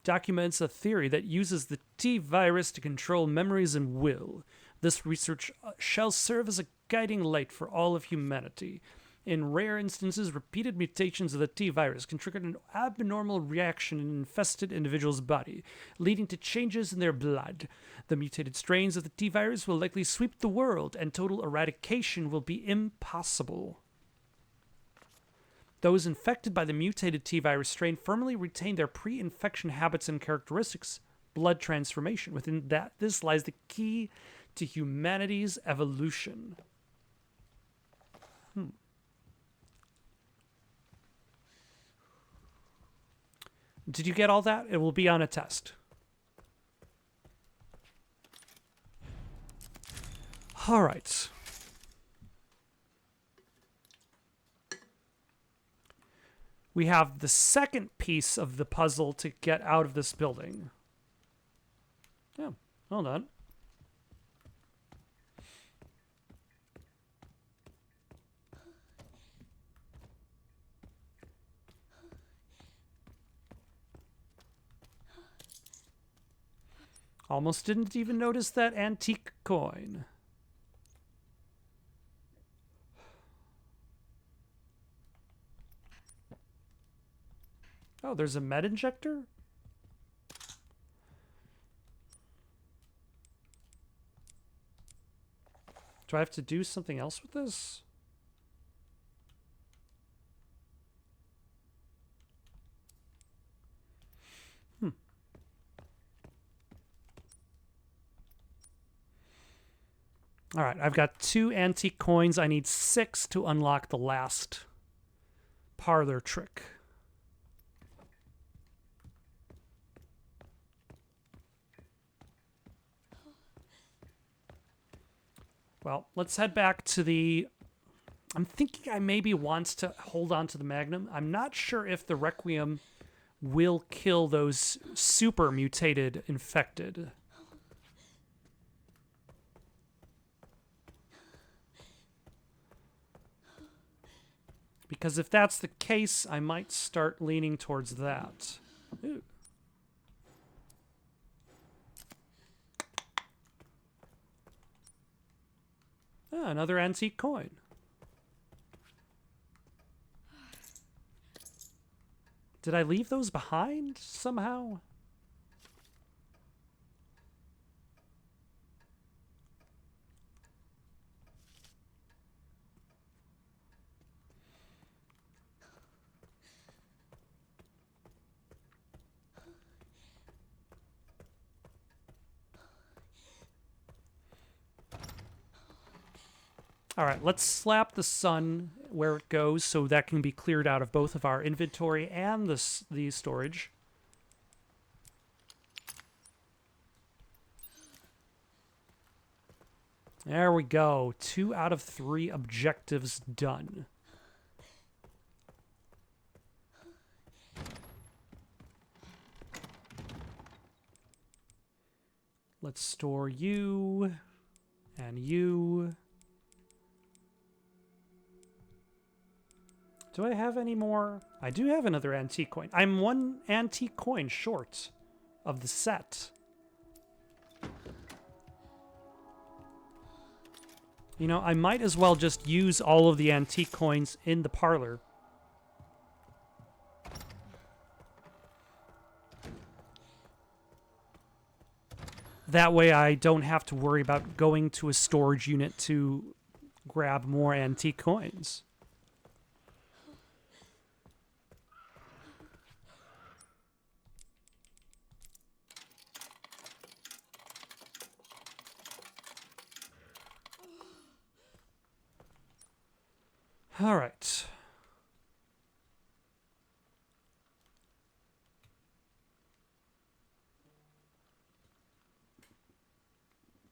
documents a theory that uses the T-virus to control memories and will. This research shall serve as a guiding light for all of humanity. In rare instances, repeated mutations of the T virus can trigger an abnormal reaction in an infested individual's body, leading to changes in their blood. The mutated strains of the T virus will likely sweep the world, and total eradication will be impossible. Those infected by the mutated T virus strain firmly retain their pre-infection habits and characteristics. Blood transformation. Within this lies the key to humanity's evolution. Did you get all that? It will be on a test. All right. We have the second piece of the puzzle to get out of this building. Yeah, hold on. Almost didn't even notice that antique coin. Oh, there's a med injector? Do I have to do something else with this? All right, I've got 2 antique coins. I need 6 to unlock the last parlor trick. Well, let's head back to the... I'm thinking I maybe wants to hold on to the Magnum. I'm not sure if the Requiem will kill those super mutated infected. Because if that's the case, I might start leaning towards that. Ooh. Ah, another antique coin. Did I leave those behind somehow? All right, let's slap the sun where it goes so that can be cleared out of both of our inventory and the storage. There we go. 2 out of 3 objectives done. Let's store you and you. Do I have any more? I do have another antique coin. I'm 1 antique coin short of the set. You know, I might as well just use all of the antique coins in the parlor. That way I don't have to worry about going to a storage unit to grab more antique coins. All right.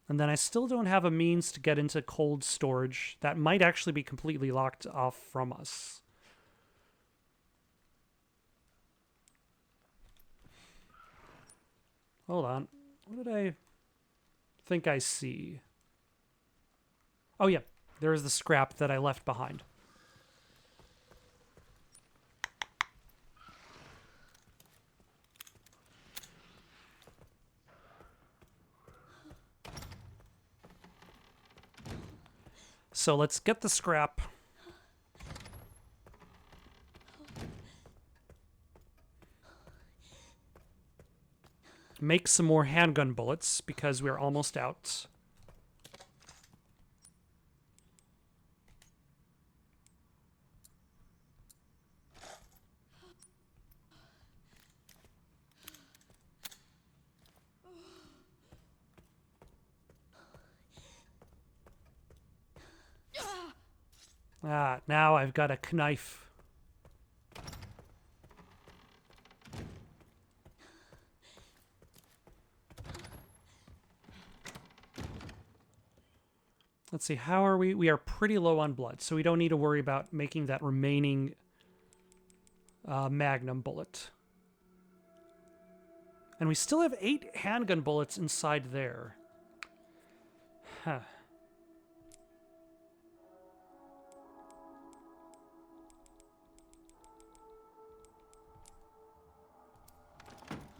And then I still don't have a means to get into cold storage. That might actually be completely locked off from us. Hold on. What did I think I see? Oh, yeah. There is the scrap that I left behind. So let's get the scrap. make some more handgun bullets because we're almost out. Ah, now I've got a knife. Let's see, how are we? We are pretty low on blood, so we don't need to worry about making that remaining magnum bullet. And we still have 8 handgun bullets inside there. Huh.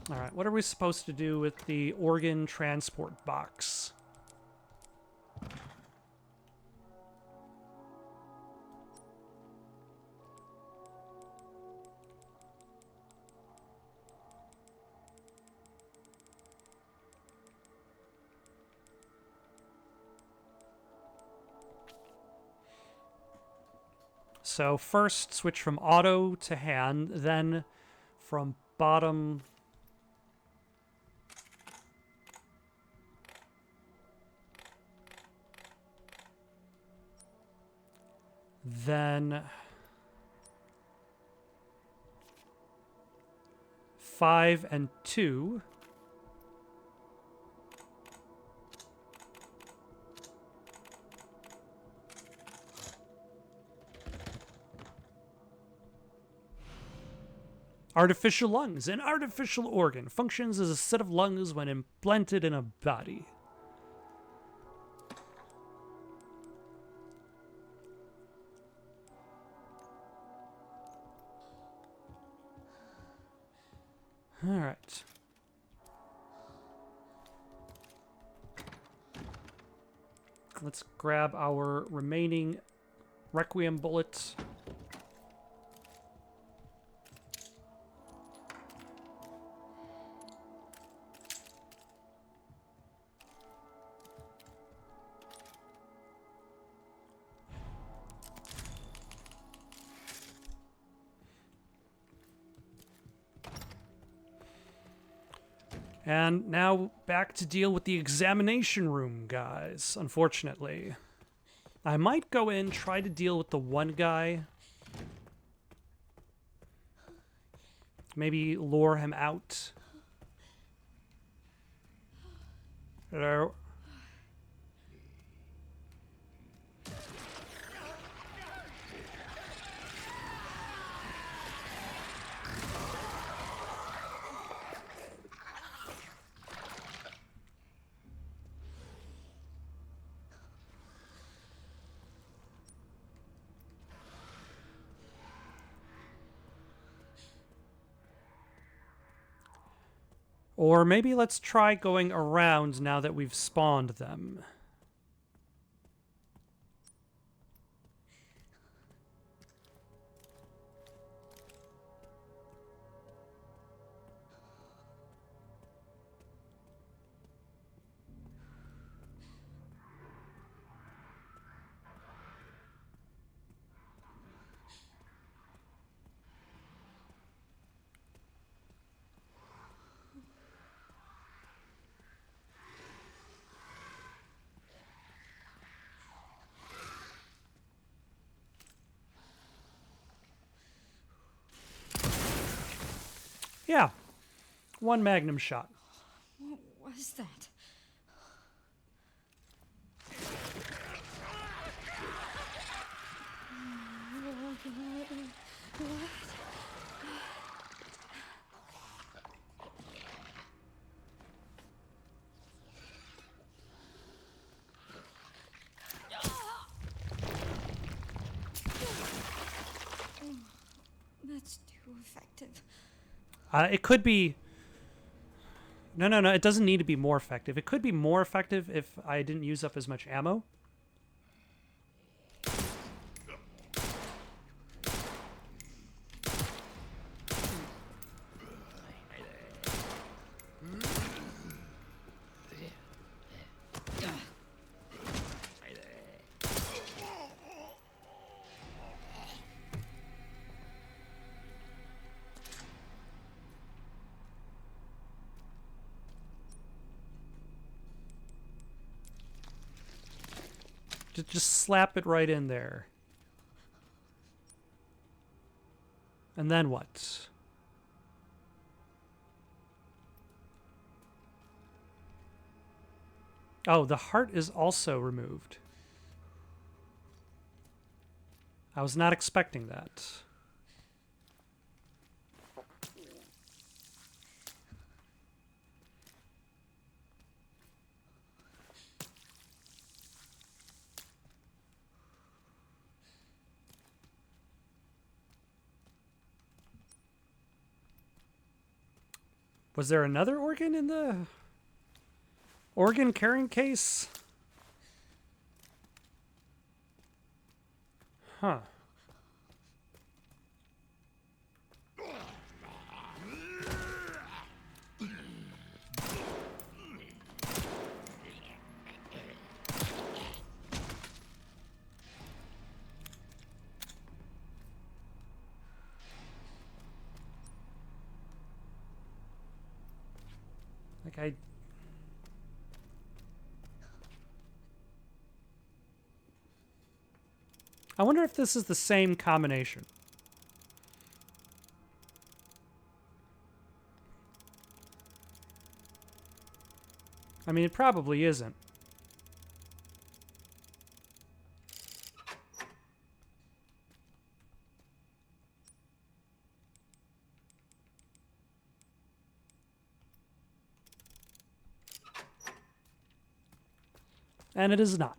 Alright, what are we supposed to do with the organ transport box? So first, switch from auto to hand, then from bottom... Then 5 and 2. Artificial lungs. An artificial organ functions as a set of lungs when implanted in a body. All right. Let's grab our remaining Requiem bullets. And now back to deal with the examination room, guys, unfortunately. I might go in, try to deal with the one guy. Maybe lure him out. Hello? Or maybe let's try going around now that we've spawned them. Yeah, 1 magnum shot. What was that? That's too effective. It could be... No, it doesn't need to be more effective. It could be more effective if I didn't use up as much ammo. Just slap it right in there. And then what? Oh, the heart is also removed. I was not expecting that. Was there another organ in the organ carrying case? Huh. Like I wonder if this is the same combination. I mean, it probably isn't. And it is not.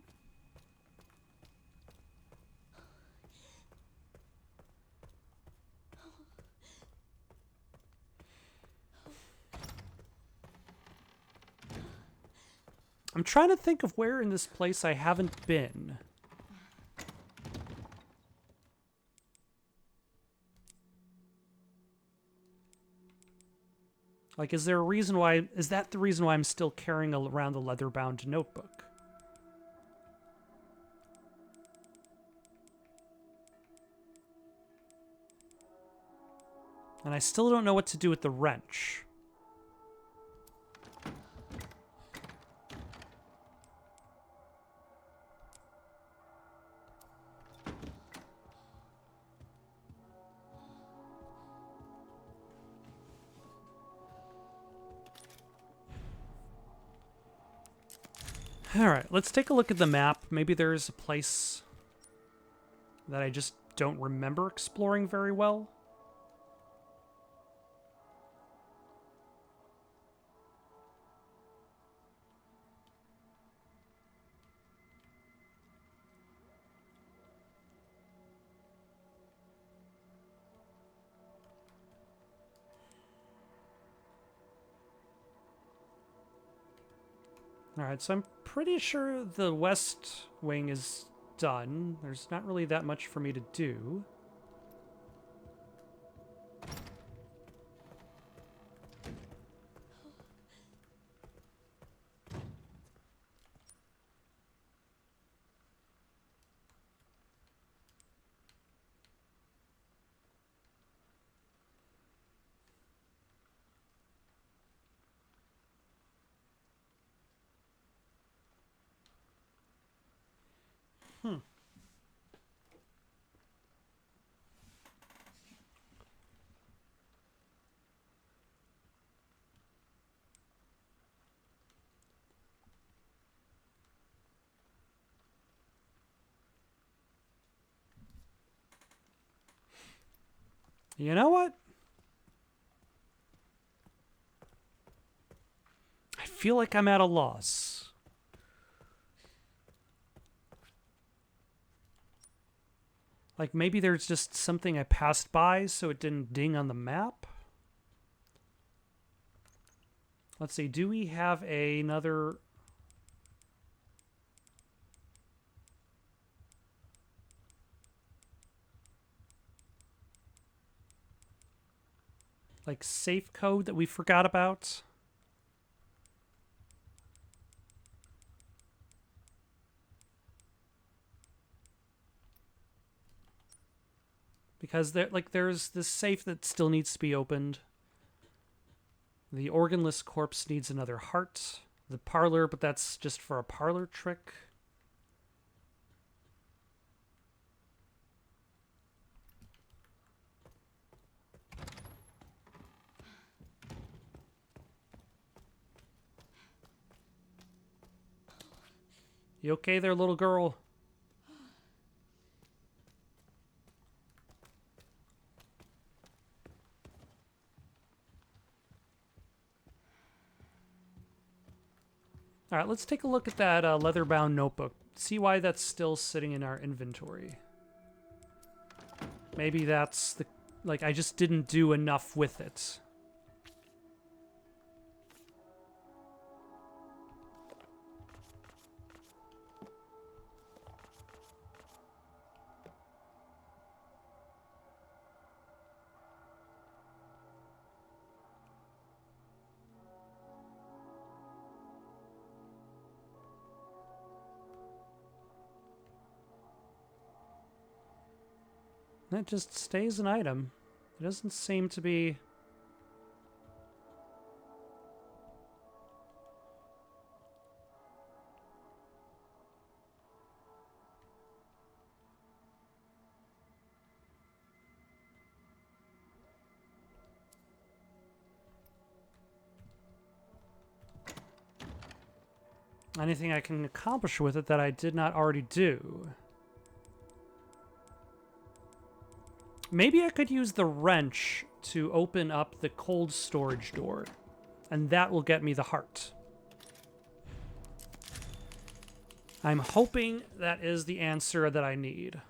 I'm trying to think of where in this place I haven't been. Like, is there a reason why... Is that the reason why I'm still carrying around the leather-bound notebook? And I still don't know what to do with the wrench. Alright, let's take a look at the map. Maybe there's a place that I just don't remember exploring very well. Alright, so I'm pretty sure the west wing is done. There's not really that much for me to do. You know what? I feel like I'm at a loss. Like maybe there's just something I passed by so it didn't ding on the map. Let's see, do we have another... like safe code that we forgot about? Because there's this safe that still needs to be opened. The organless corpse needs another heart. The parlor, but that's just for a parlor trick. You okay there, little girl? All right, let's take a look at that leather-bound notebook. See why that's still sitting in our inventory. Maybe that's the... Like, I just didn't do enough with it. That just stays an item. It doesn't seem to be... anything I can accomplish with it that I did not already do. Maybe I could use the wrench to open up the cold storage door, and that will get me the heart. I'm hoping that is the answer that I need.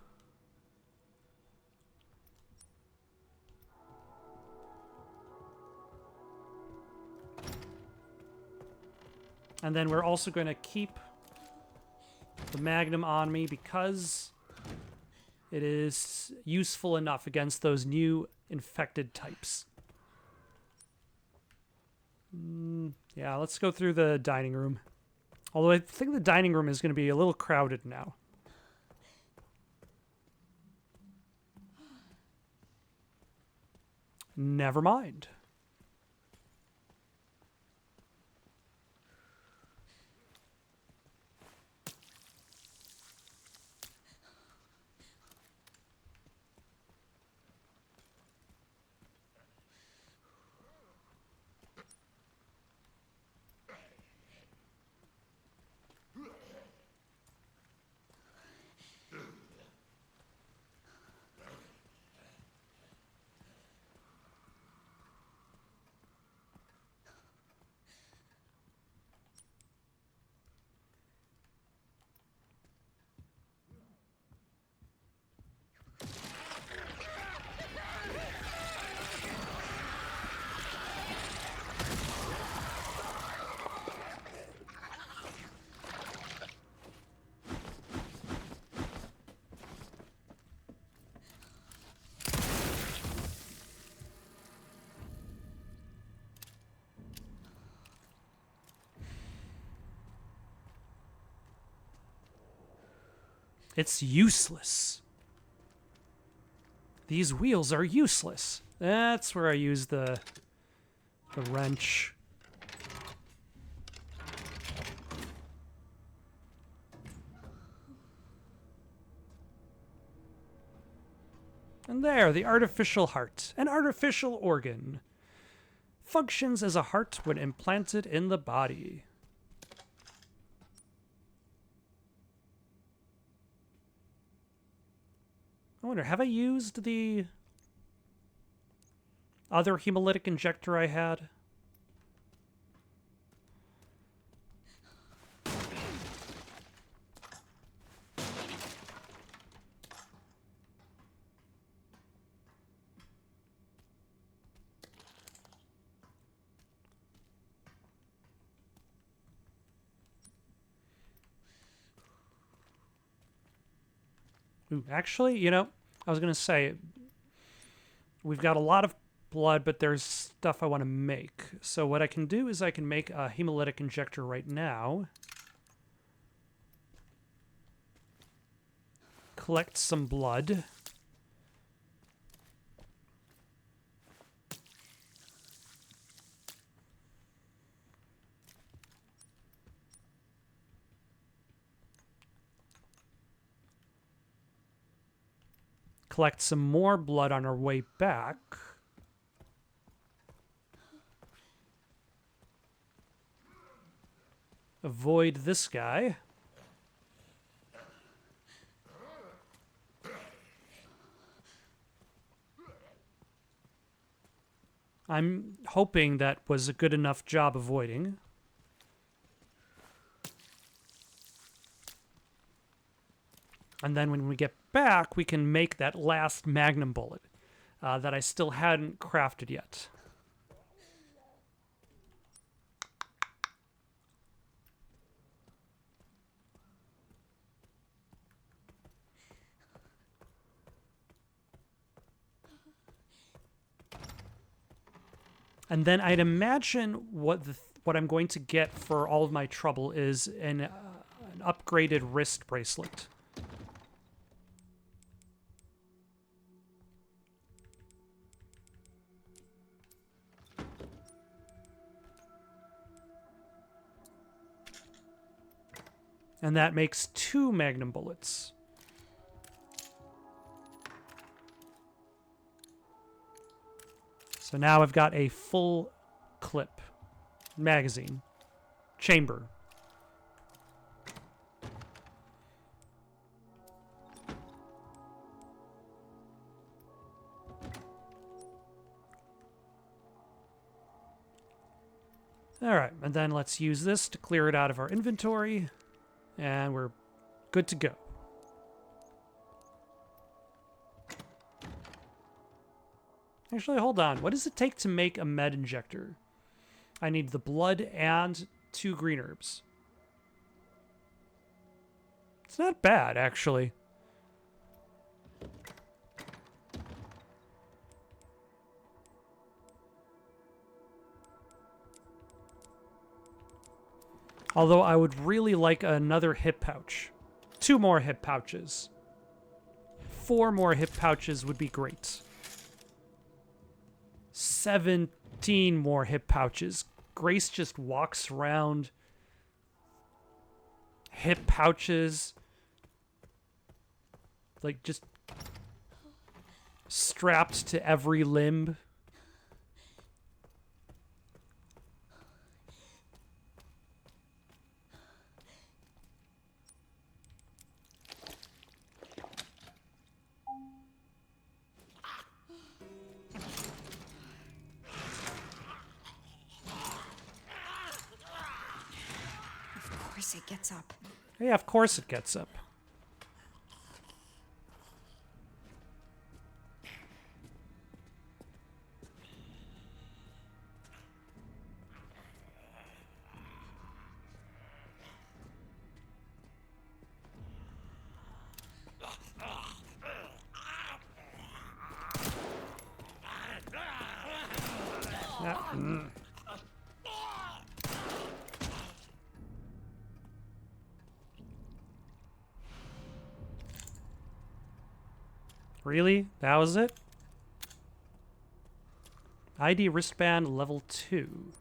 And then we're also going to keep the Magnum on me because it is useful enough against those new infected types. Yeah, let's go through the dining room. Although I think the dining room is going to be a little crowded now. Never mind. It's useless. These wheels are useless. That's where I use the wrench. And there, the artificial heart. An artificial organ. Functions as a heart when implanted in the body. I wonder, have I used the other hemolytic injector I had? Ooh, actually, you know, I was going to say, we've got a lot of blood, but there's stuff I want to make. So what I can do is I can make a hemolytic injector right now. Collect some blood. Collect some more blood on our way back. Avoid this guy. I'm hoping that was a good enough job avoiding. And then when we get back, we can make that last magnum bullet that I still hadn't crafted yet. And then I'd imagine what I'm going to get for all of my trouble is an upgraded wrist bracelet. And that makes 2 magnum bullets. So now I've got a full clip magazine chamber. All right, and then let's use this to clear it out of our inventory, and we're good to go. Actually, hold on. What does it take to make a med injector? I need the blood and 2 green herbs. It's not bad, actually. Although I would really like another hip pouch. 2 more hip pouches. 4 more hip pouches would be great. 17 more hip pouches. Grace just walks around. Hip pouches. Like, just strapped to every limb. Of course it gets up. Yeah, of course it gets up. Yeah. Really? That was it? ID wristband level 2.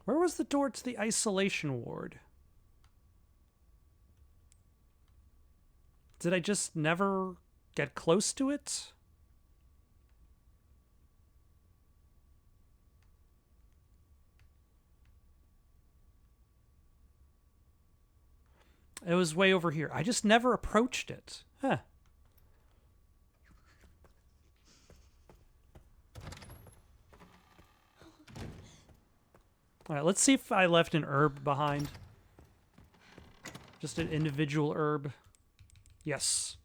Where was the door to the isolation ward? Did I just never get close to it? It was way over here. I just never approached it. Huh. All right, let's see if I left an herb behind. Just an individual herb. Yes.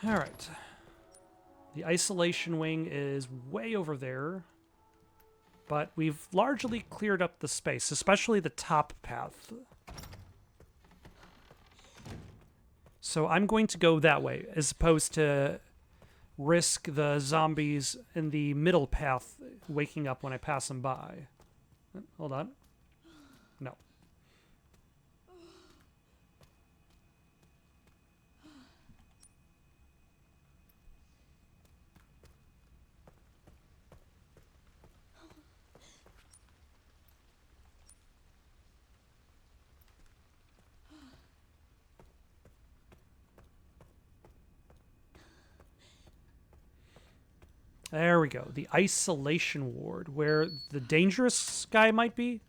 All right. The isolation wing is way over there. But we've largely cleared up the space, especially the top path. So I'm going to go that way, as opposed to risk the zombies in the middle path waking up when I pass them by. Hold on. No. There we go. The isolation ward, where the dangerous guy might be.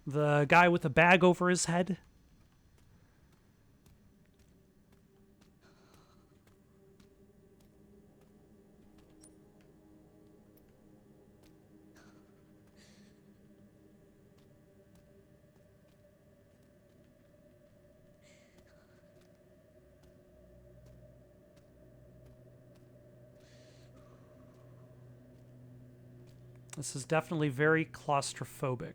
The guy with a bag over his head. This is definitely very claustrophobic.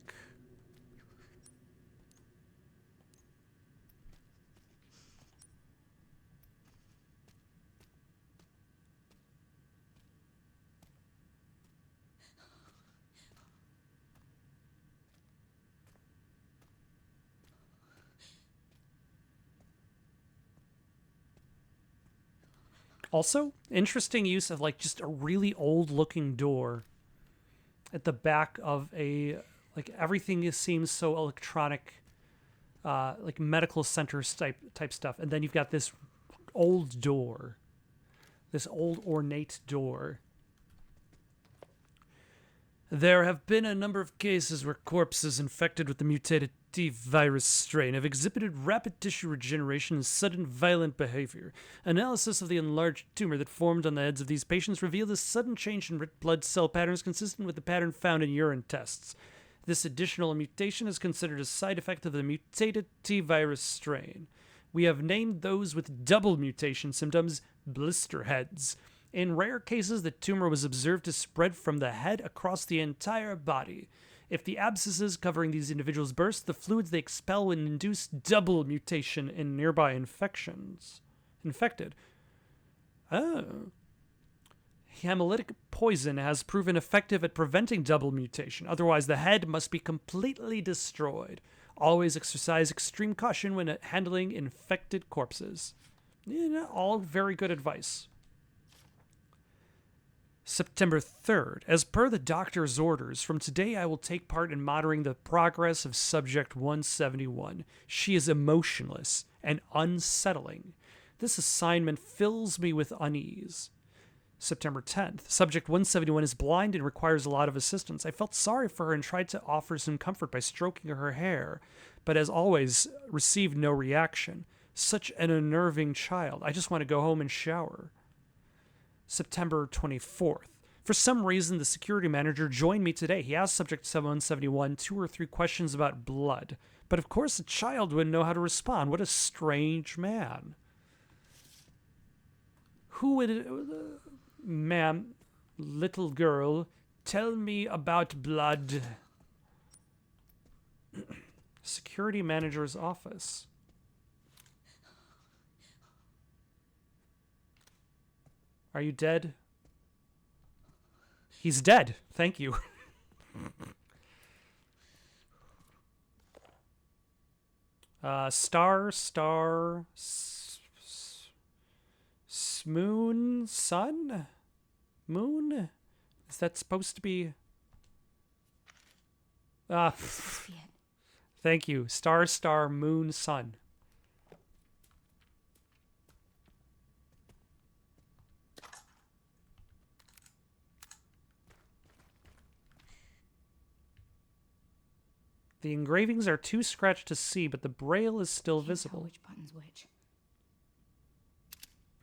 Also, interesting use of like just a really old looking door at the back of a, like everything seems so electronic, like medical center type stuff, and then you've got this old door, this old ornate door. There have been a number of cases where corpses infected with the mutated T virus strain have exhibited rapid tissue regeneration and sudden violent behavior. Analysis of the enlarged tumor that formed on the heads of these patients revealed a sudden change in red blood cell patterns consistent with the pattern found in urine tests. This additional mutation is considered a side effect of the mutated T virus strain. We have named those with double mutation symptoms blister heads. In rare cases, the tumor was observed to spread from the head across the entire body. If the abscesses covering these individuals burst, the fluids they expel would induce double mutation in nearby infected. Oh. Hemolytic poison has proven effective at preventing double mutation. Otherwise, the head must be completely destroyed. Always exercise extreme caution when handling infected corpses. All very good advice. September 3rd. As per the doctor's orders, from today I will take part in monitoring the progress of Subject 171. She is emotionless and unsettling. This assignment fills me with unease. September 10th. Subject 171 is blind and requires a lot of assistance. I felt sorry for her and tried to offer some comfort by stroking her hair, but as always, received no reaction. Such an unnerving child. I just want to go home and shower. September 24th. For some reason, the security manager joined me today. He asked Subject 771 2 or 3 questions about blood. But of course, a child wouldn't know how to respond. What a strange man. Who would... ma'am, little girl, tell me about blood. Security manager's office. Are you dead? He's dead. Thank you. Moon, sun? Moon? Is that supposed to be... thank you. Star, moon, sun. The engravings are too scratched to see, but the braille is still visible. Which button's which?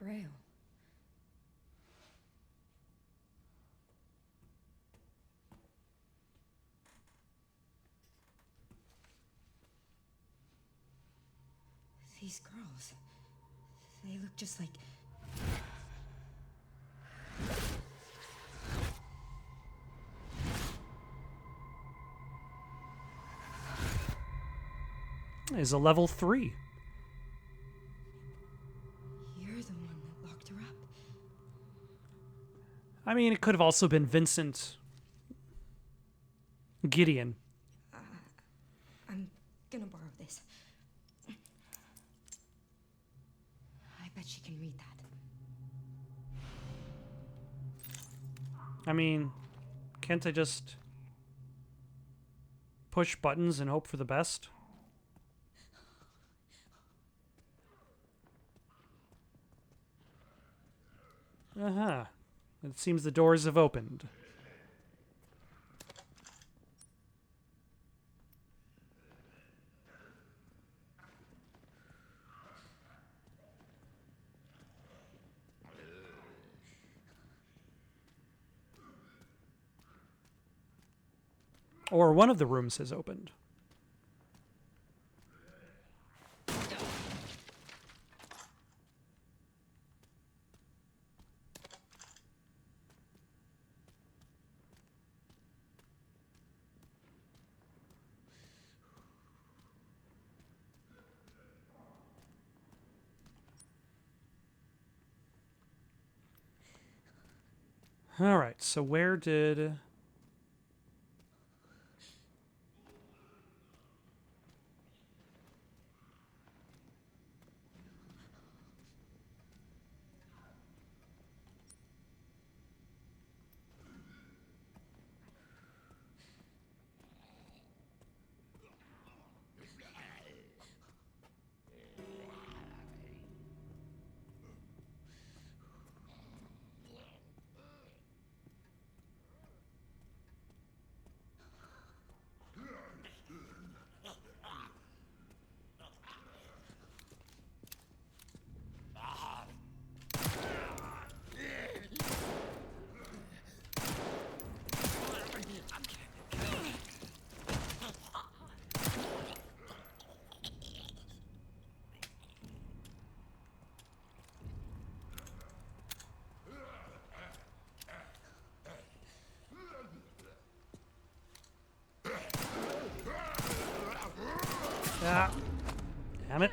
Braille. These girls, they look just like... Is a level 3. You're the one that locked her up. I mean, it could have also been Vincent Gideon. I'm gonna borrow this. I bet she can read that. I mean, can't I just push buttons and hope for the best? Uh-huh. It seems the doors have opened. Or one of the rooms has opened. All right, so where did... Ah, damn it.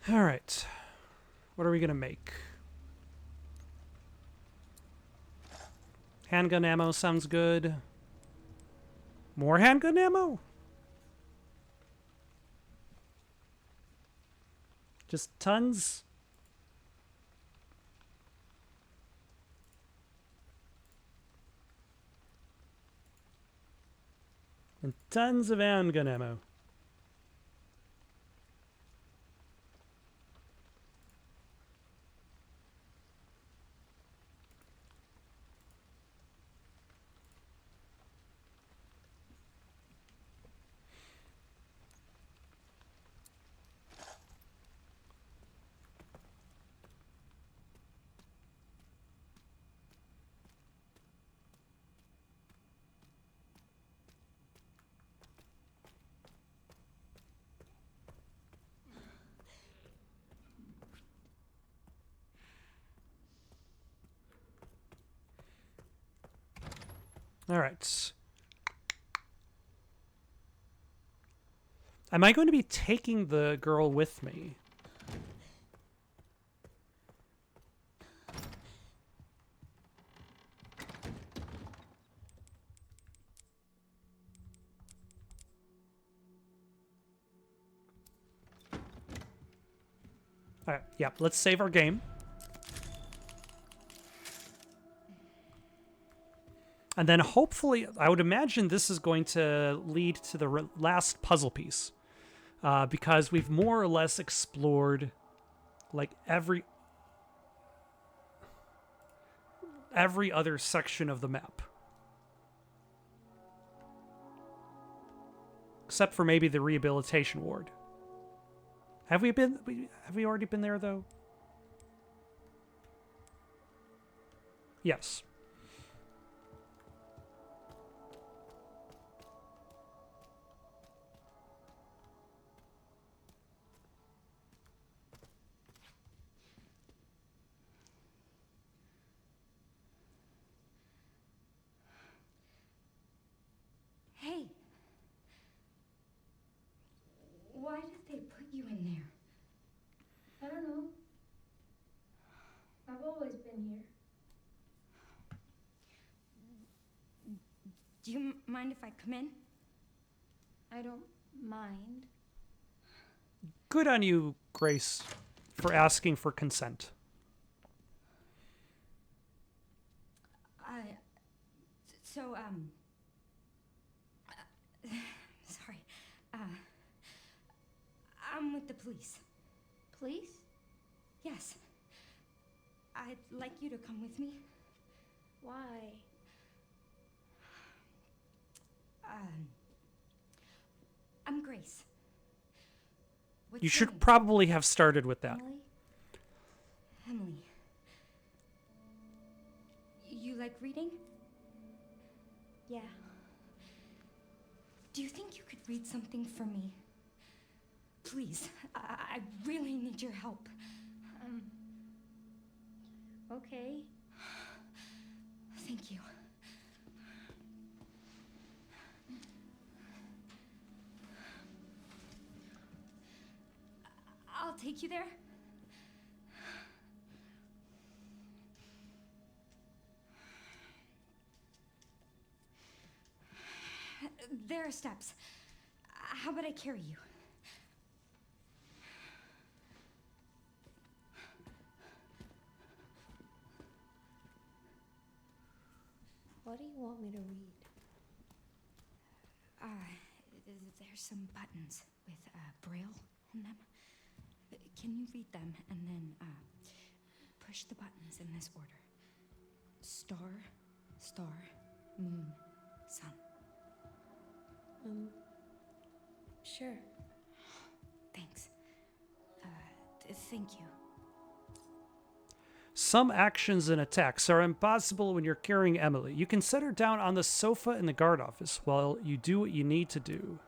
All right. What are we going to make? Handgun ammo sounds good. More handgun ammo? Just tons? And tons of handgun ammo. All right. Am I going to be taking the girl with me? All right, yeah, let's save our game. And then hopefully, I would imagine this is going to lead to the last puzzle piece. Because we've more or less explored like every other section of the map. Except for maybe the rehabilitation ward. Have we already been there though? Yes. Hey. Why did they put you in there? I don't know. I've always been here. Do you mind if I come in? I don't mind. Good on you, Grace, for asking for consent. So, sorry. I'm with the police. Police? Yes. I'd like you to come with me. Why? I'm Grace. What's You your should name? probably have started with that. Emily? Emily. You like reading? Yeah. Do you think you could read something for me? Please, I really need your help. Okay. Thank you. I'll take you there. There are steps. How about I carry you? What do you want me to read? There's some buttons with Braille on them. Can you read them and then push the buttons in this order? Star, star, moon, sun. Sure. Thanks. Thank you. Some actions and attacks are impossible when you're carrying Emily. You can set her down on the sofa in the guard office while you do what you need to do.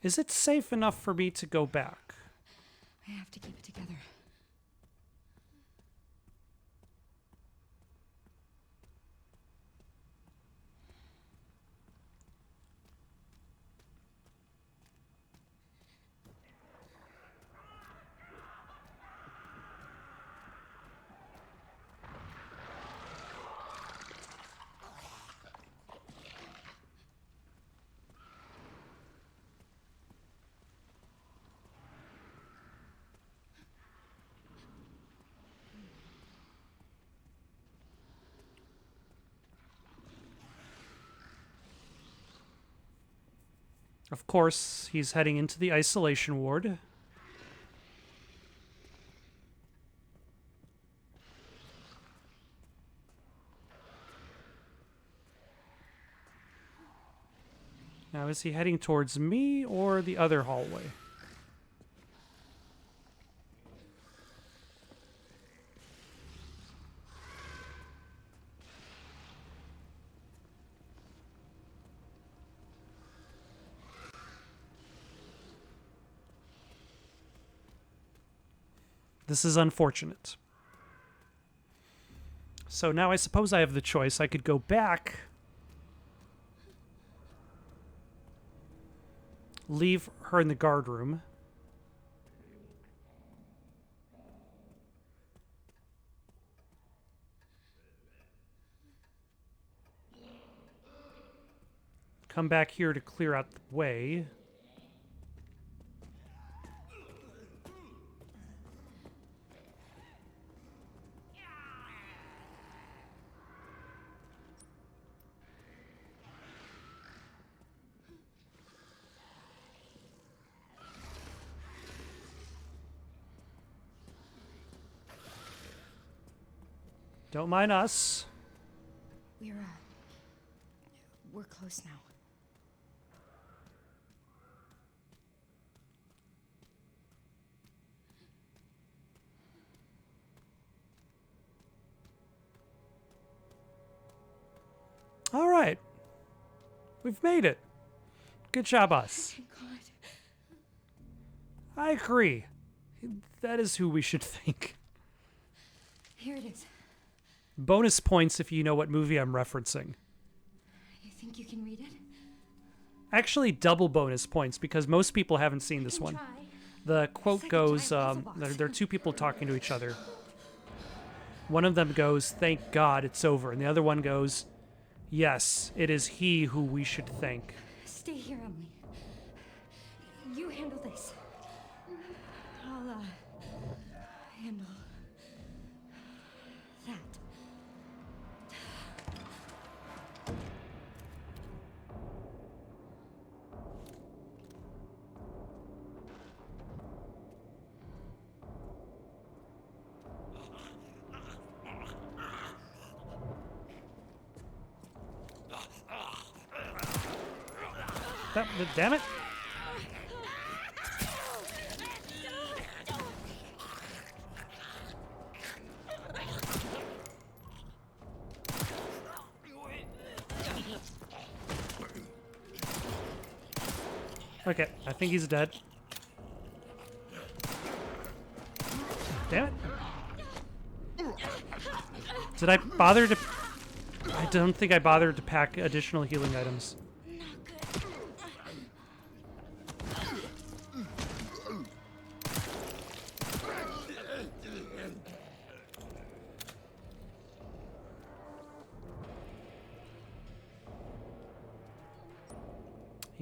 Is it safe enough for me to go back? I have to keep it together. Of course, he's heading into the isolation ward. Now, is he heading towards me or the other hallway? This is unfortunate. So now I suppose I have the choice. I could go back, leave her in the guard room, come back here to clear out the way. Don't mind us. We're close now. All right. We've made it. Good job, us. Thank God. I agree. That is who we should thank. Here it is. Bonus points if you know what movie I'm referencing. You think you can read it? Actually, double bonus points because most people haven't seen this one. Try. The quote like a goes, giant puzzle box. there are two people talking to each other. One of them goes, "Thank God it's over," and the other one goes, "Yes, it is he who we should thank." Stay here, Emily. You handle this. I'll, handle that. Damn it! Okay, I think he's dead. Damn it. Did I bother to... I don't think I bothered to pack additional healing items.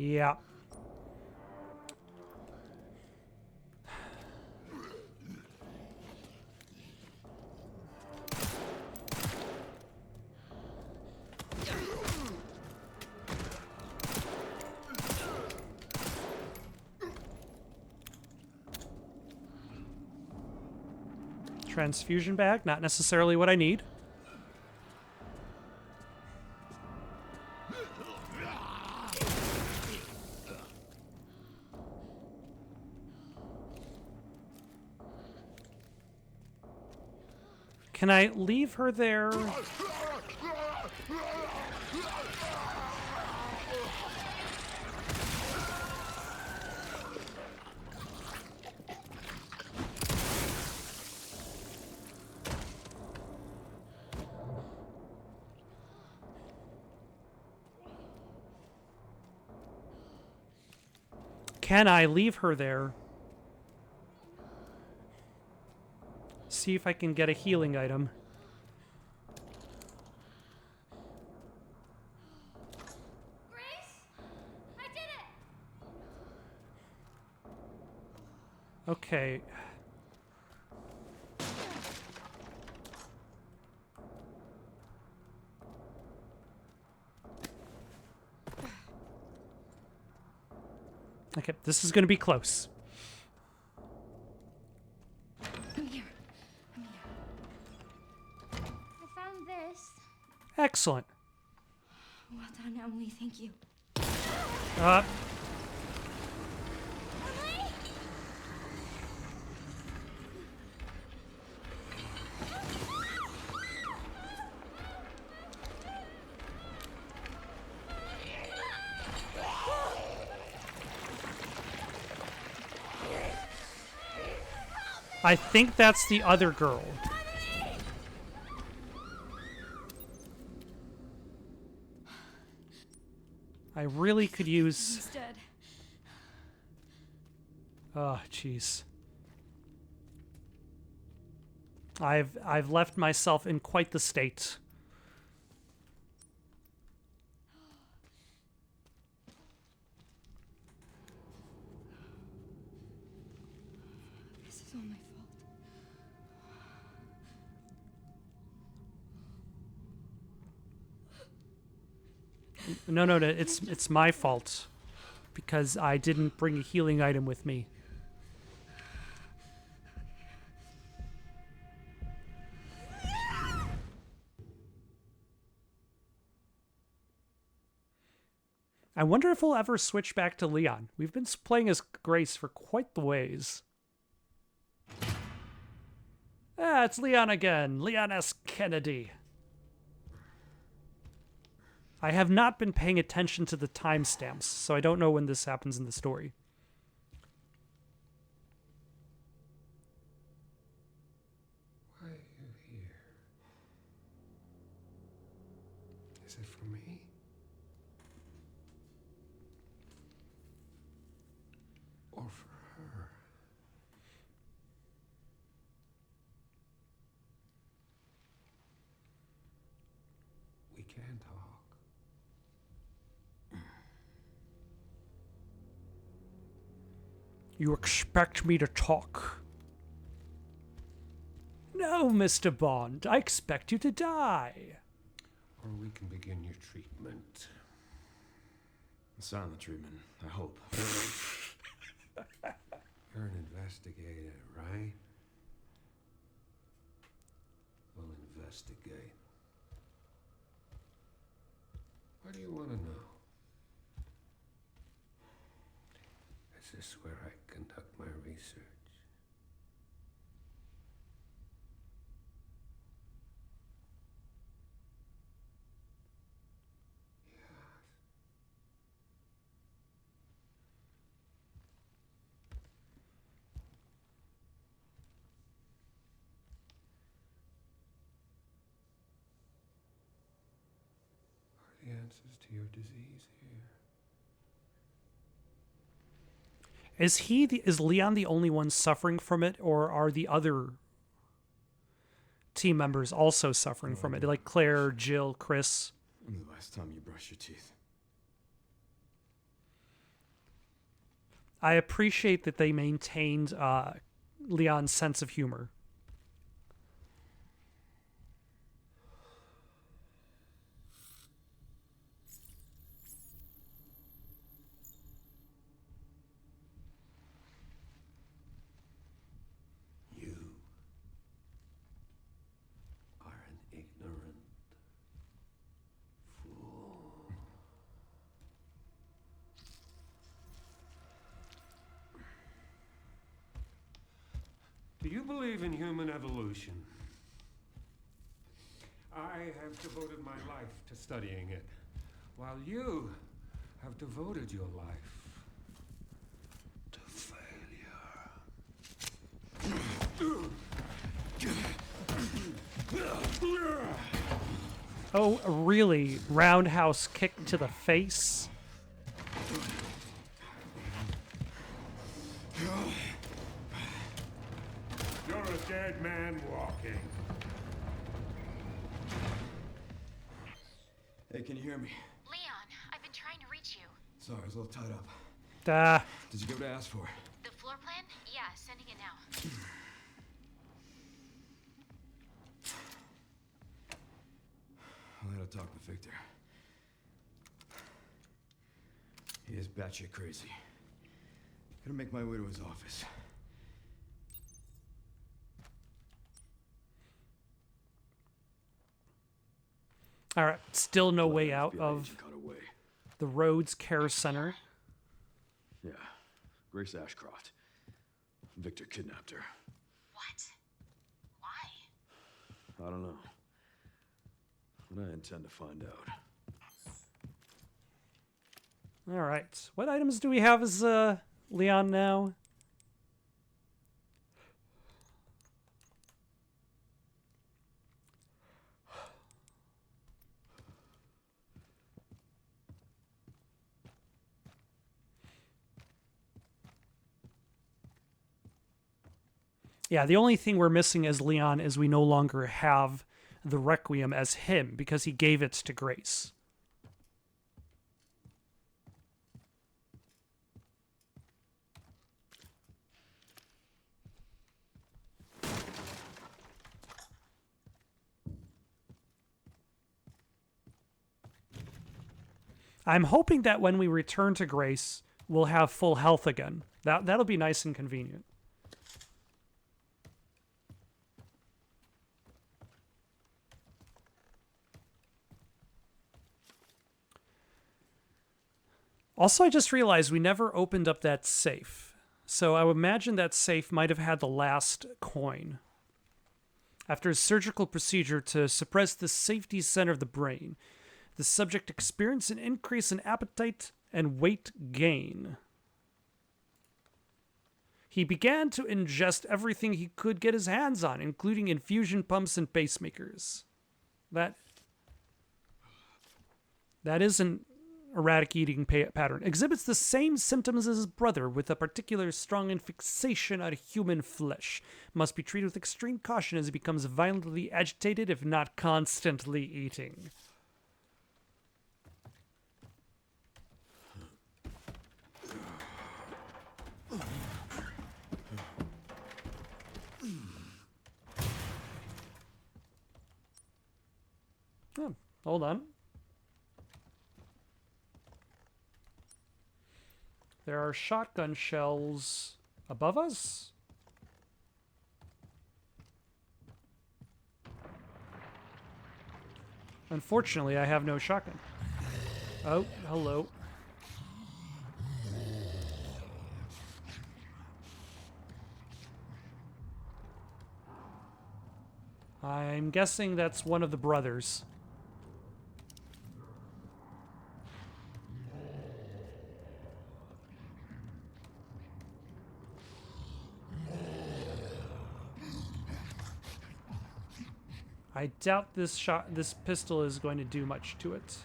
Yeah. Transfusion bag, not necessarily what I need. Can I leave her there? Can I leave her there? See if I can get a healing item. Grace, I did it. Okay. Okay, this is going to be close. I'm here. I found this. Excellent. Well done, Emily. Thank you. Uh, I think that's the other girl. I really could use... He's dead. Oh, jeez. I've left myself in quite the state. This is all my fault. No, it's my fault because I didn't bring a healing item with me. I wonder if we'll ever switch back to Leon. We've been playing as Grace for quite the ways. Ah, it's Leon again. Leon S. Kennedy. I have not been paying attention to the timestamps, so I don't know when this happens in the story. Why are you here? Is it for me? can talk. You expect me to talk? No, Mr. Bond. I expect you to die. Or we can begin your treatment. A silent treatment, I hope. You're an investigator, right? We'll investigate. What do you want to know? Is this where I conduct my research? The answers to your disease here. Is Leon the only one suffering from it, or are the other team members also suffering from it? Like Claire, Jill, Chris? When was the last time you brushed your teeth? I appreciate that they maintained Leon's sense of humor. You are an ignorant fool. Do you believe in human evolution? I have devoted my life to studying it, while you have devoted your life to failure. Oh, really? Roundhouse kick to the face? You're a dead man walking. Hey, can you hear me? Leon, I've been trying to reach you. Sorry, I was a little tied up. Ah, Did you get what I asked for? The floor plan? Yeah, sending it now. I had to talk with Victor. He is batshit crazy. Gotta make my way to his office. all right. Still no way Glad out FBI of agent got away. the Rhodes Care Center. Yeah, Grace Ashcroft. Victor kidnapped her. What? Why? I don't know. But I intend to find out. All right. What items do we have as Leon now? Yeah, the only thing we're missing as Leon is we no longer have the Requiem as him because he gave it to Grace. I'm hoping that when we return to Grace, we'll have full health again. That'll be nice and convenient. Also, I just realized we never opened up that safe. So I would imagine that safe might have had the last coin. After a surgical procedure to suppress the safety center of the brain, the subject experienced an increase in appetite and weight gain. He began to ingest everything he could get his hands on, including infusion pumps and pacemakers. That is an erratic eating pattern. Exhibits the same symptoms as his brother, with a particular strong fixation on human flesh. Must be treated with extreme caution as he becomes violently agitated if not constantly eating. Oh, hold on. There are shotgun shells above us? Unfortunately, I have no shotgun. Oh, hello. I'm guessing that's one of the brothers. I doubt this pistol is going to do much to it.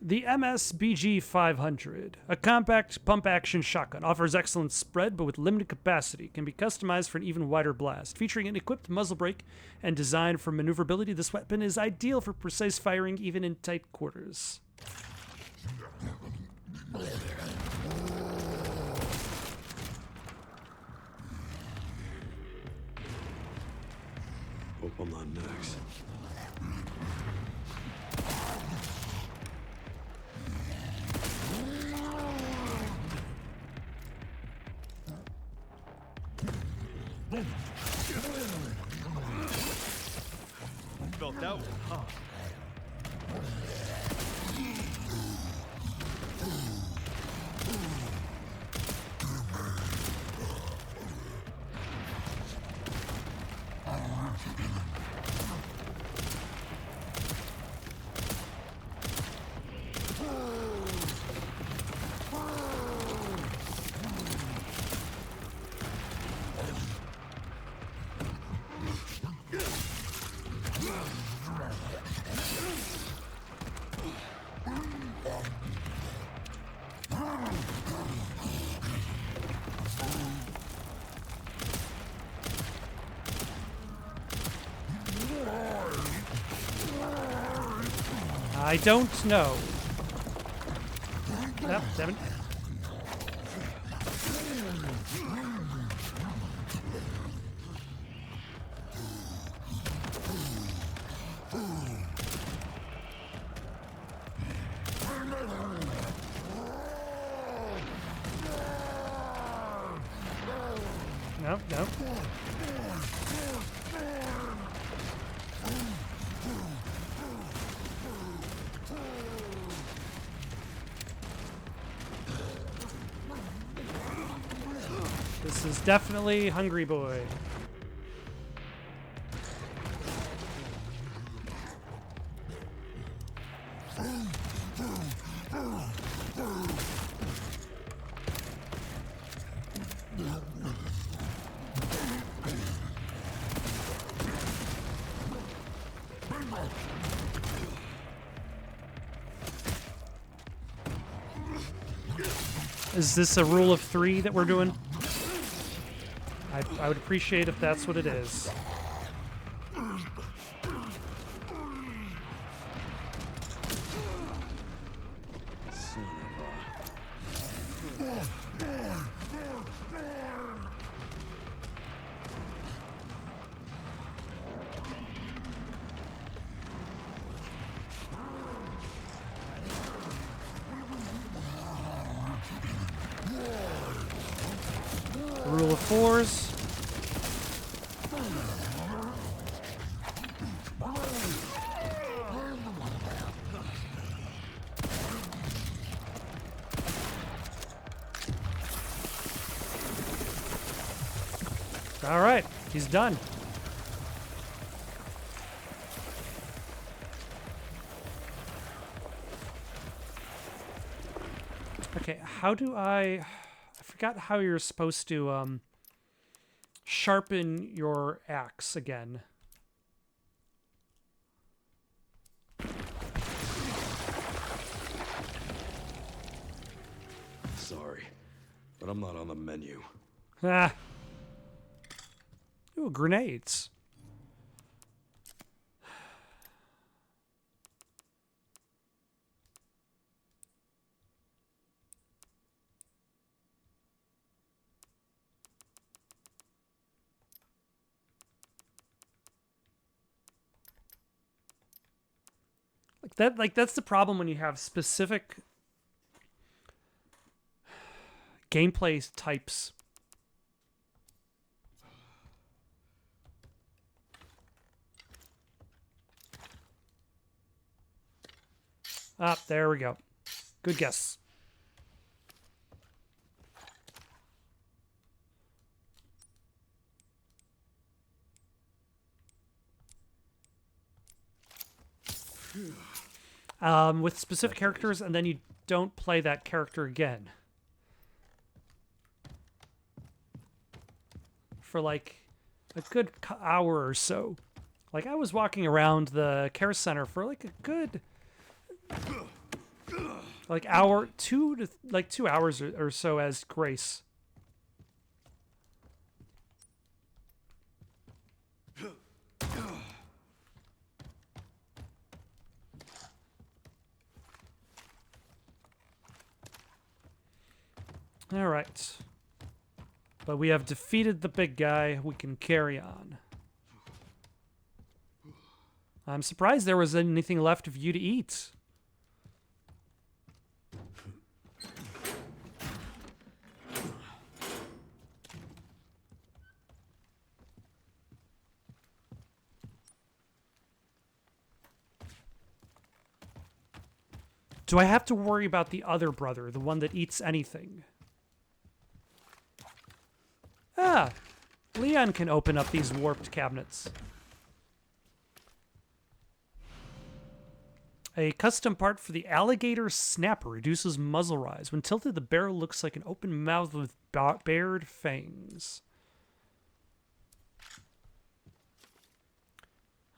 The MSBG 500, a compact pump-action shotgun, offers excellent spread but with limited capacity. Can be customized for an even wider blast. Featuring an equipped muzzle brake and designed for maneuverability, this weapon is ideal for precise firing even in tight quarters. Hope I'm not next. Felt that one, huh? I don't know. Yep, damn it. Nope, nope. This is definitely Hungry Boy. Is this a rule of 3 that we're doing? I would appreciate if that's what it is. Son of a... Rule of 4s. All right, he's done. Okay, how do I forgot how you're supposed to sharpen your axe again. Sorry, but I'm not on the menu. Ah. Ooh, grenades. That's the problem when you have specific gameplay types. Ah, there we go. Good guess. With specific characters, and then you don't play that character again. For like a good hour or so. Like I was walking around the care center for like a good like hour, 2 hours or so as Grace. All right. But we have defeated the big guy. We can carry on. I'm surprised there was anything left of you to eat. Do I have to worry about the other brother, the one that eats anything? Ah, Leon can open up these warped cabinets. A custom part for the alligator snapper reduces muzzle rise. When tilted, the barrel looks like an open mouth with bared fangs.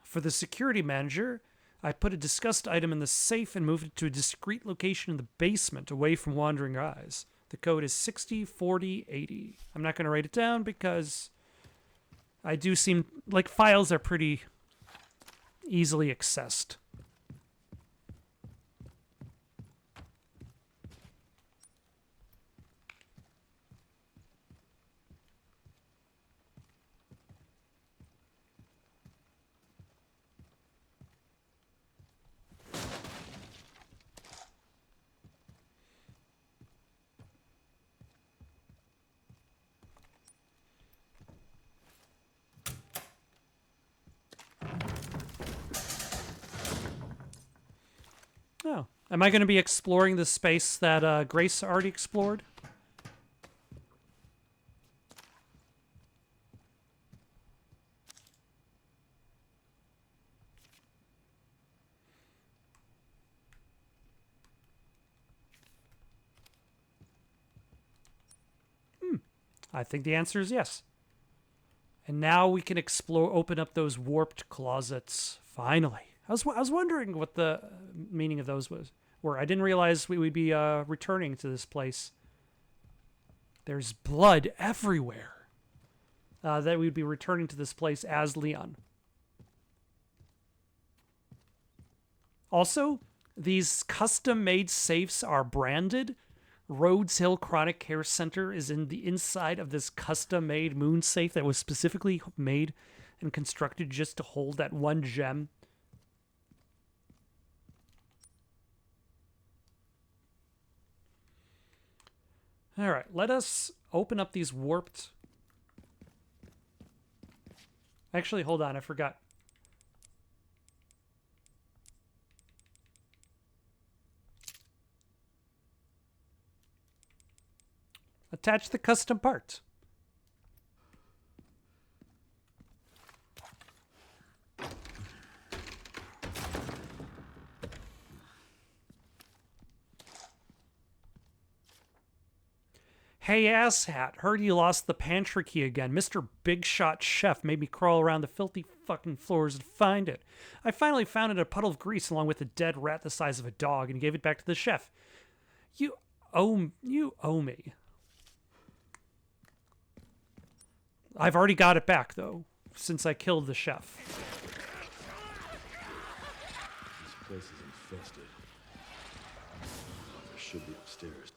For the security manager, I put a discussed item in the safe and moved it to a discreet location in the basement away from wandering eyes. The code is 604080. I'm not going to write it down because I do seem like files are pretty easily accessed. Oh. Am I going to be exploring the space that Grace already explored? I think the answer is yes. And now we can open up those warped closets. Finally. I was wondering what the meaning of those were. I didn't realize we would be returning to this place. There's blood everywhere. That we'd be returning to this place as Leon. Also, these custom-made safes are branded. Rhodes Hill Chronic Care Center is in the inside of this custom-made moon safe that was specifically made and constructed just to hold that one gem. All right, let us open up these warped... Actually, hold on, I forgot. Attach the custom part. Hey, asshat, heard you lost the pantry key again. Mr. Big Shot Chef made me crawl around the filthy fucking floors to find it. I finally found it in a puddle of grease along with a dead rat the size of a dog and gave it back to the chef. You owe me. I've already got it back, though, since I killed the chef. This place is infested. There should be upstairs.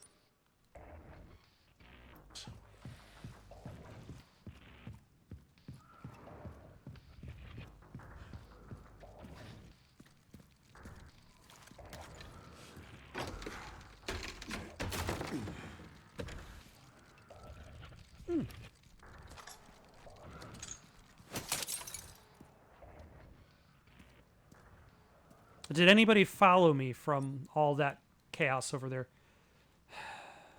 Did anybody follow me from all that chaos over there?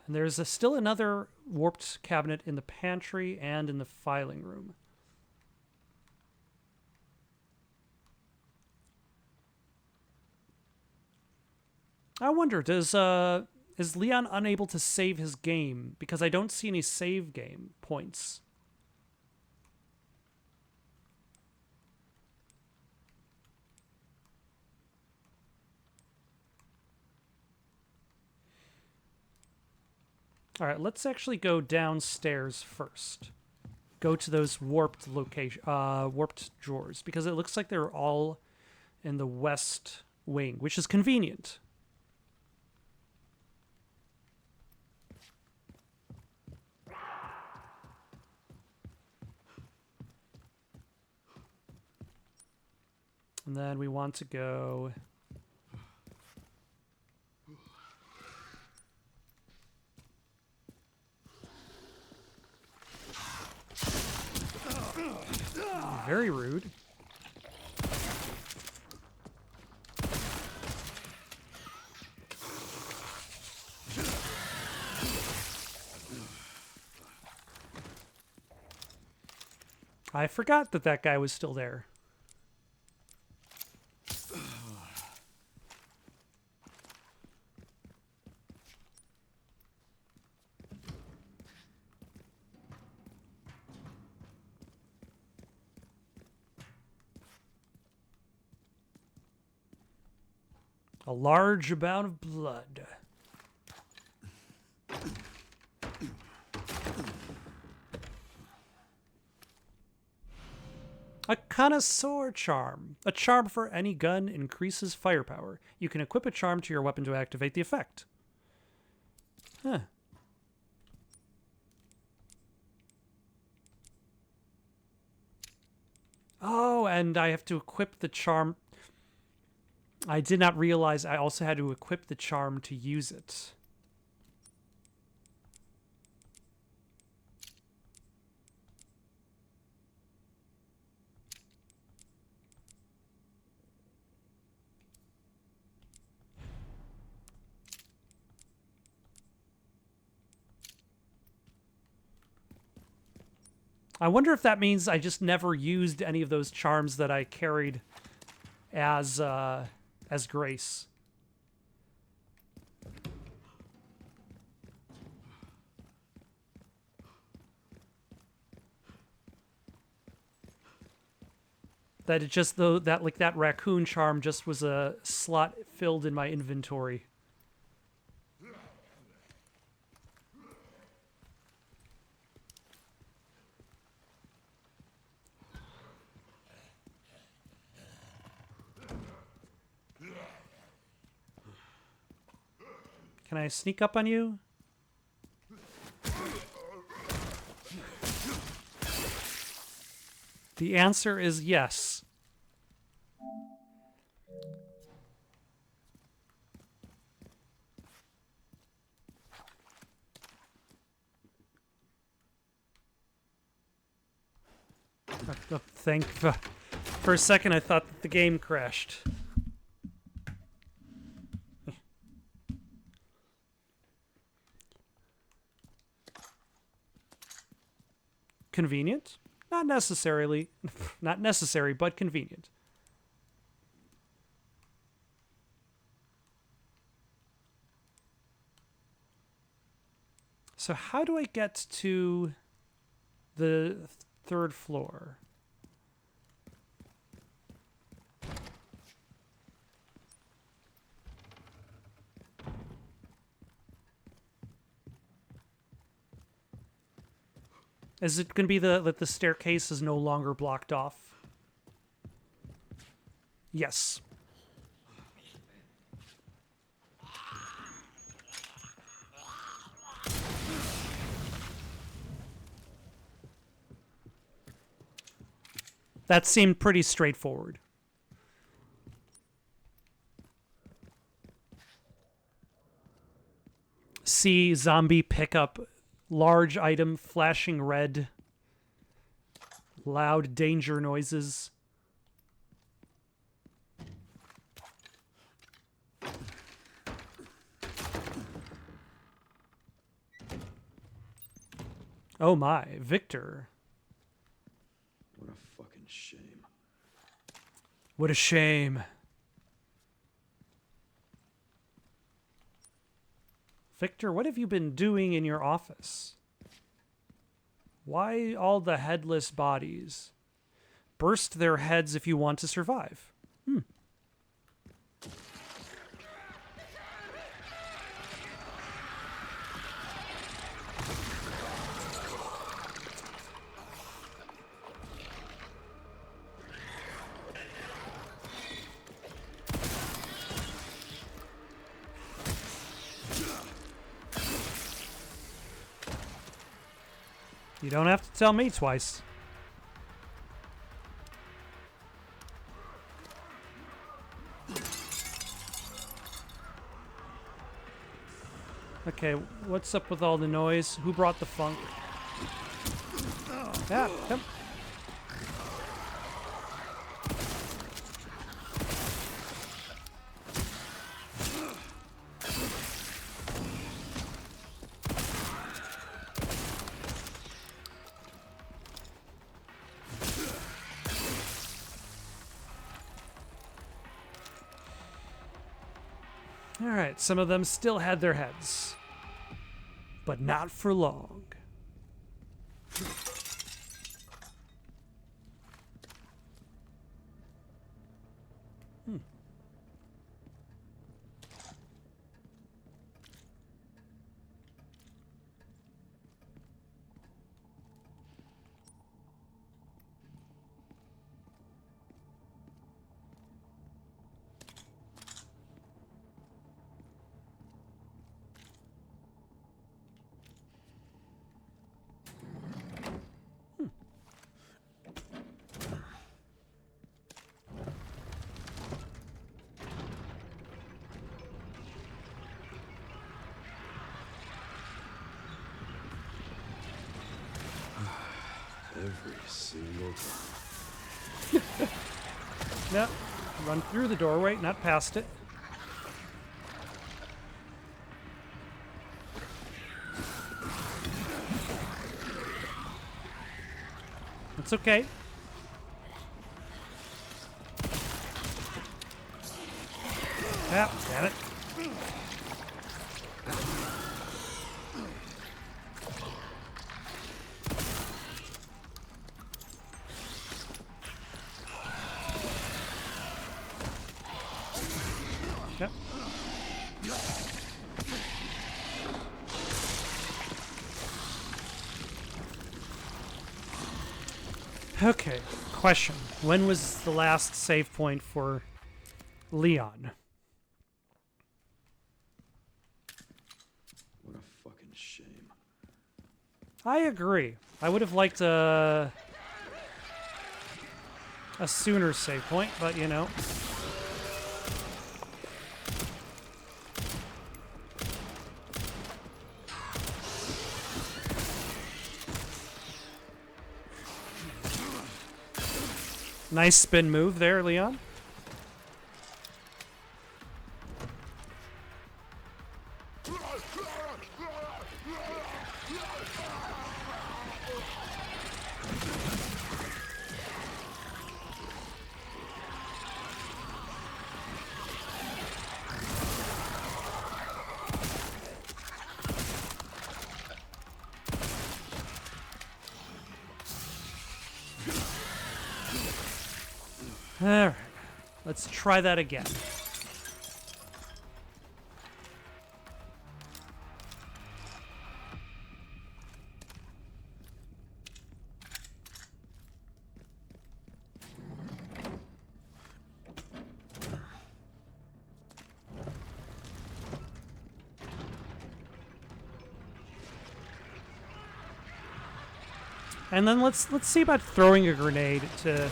And there's still another warped cabinet in the pantry and in the filing room. I wonder, is Leon unable to save his game? Because I don't see any save game points. All right, let's actually go downstairs first. Go to those warped warped drawers, because it looks like they're all in the west wing, which is convenient. And then we want to go... Very rude. I forgot that that guy was still there. A large amount of blood. A connoisseur charm. A charm for any gun increases firepower. You can equip a charm to your weapon to activate the effect. Huh. Oh, and I have to equip the charm. I did not realize I also had to equip the charm to use it. I wonder if that means I just never used any of those charms that I carried as Grace. That it just though that like that raccoon charm just was a slot filled in my inventory. Can I sneak up on you? The answer is yes. For a second I thought that the game crashed. Convenient? Not necessarily. Not necessary, but convenient. So how do I get to the third floor? Is it going to be that the staircase is no longer blocked off? Yes. That seemed pretty straightforward. See zombie pickup, large item flashing red, loud danger noises. Oh my, Victor. What a fucking shame. What a shame. Victor, what have you been doing in your office? Why all the headless bodies? Burst their heads if you want to survive. You don't have to tell me twice. Okay, what's up with all the noise? Who brought the funk? Yeah, yep. Alright, some of them still had their heads. But not for long. Every single time. Yep. Run through the doorway, not past it. It's okay. Ah, damn it. Yep. Okay, question. When was the last save point for Leon? What a fucking shame. I agree. I would have liked a sooner save point, but you know. Nice spin move there, Leon. Alright. Let's try that again. And then let's see about throwing a grenade to...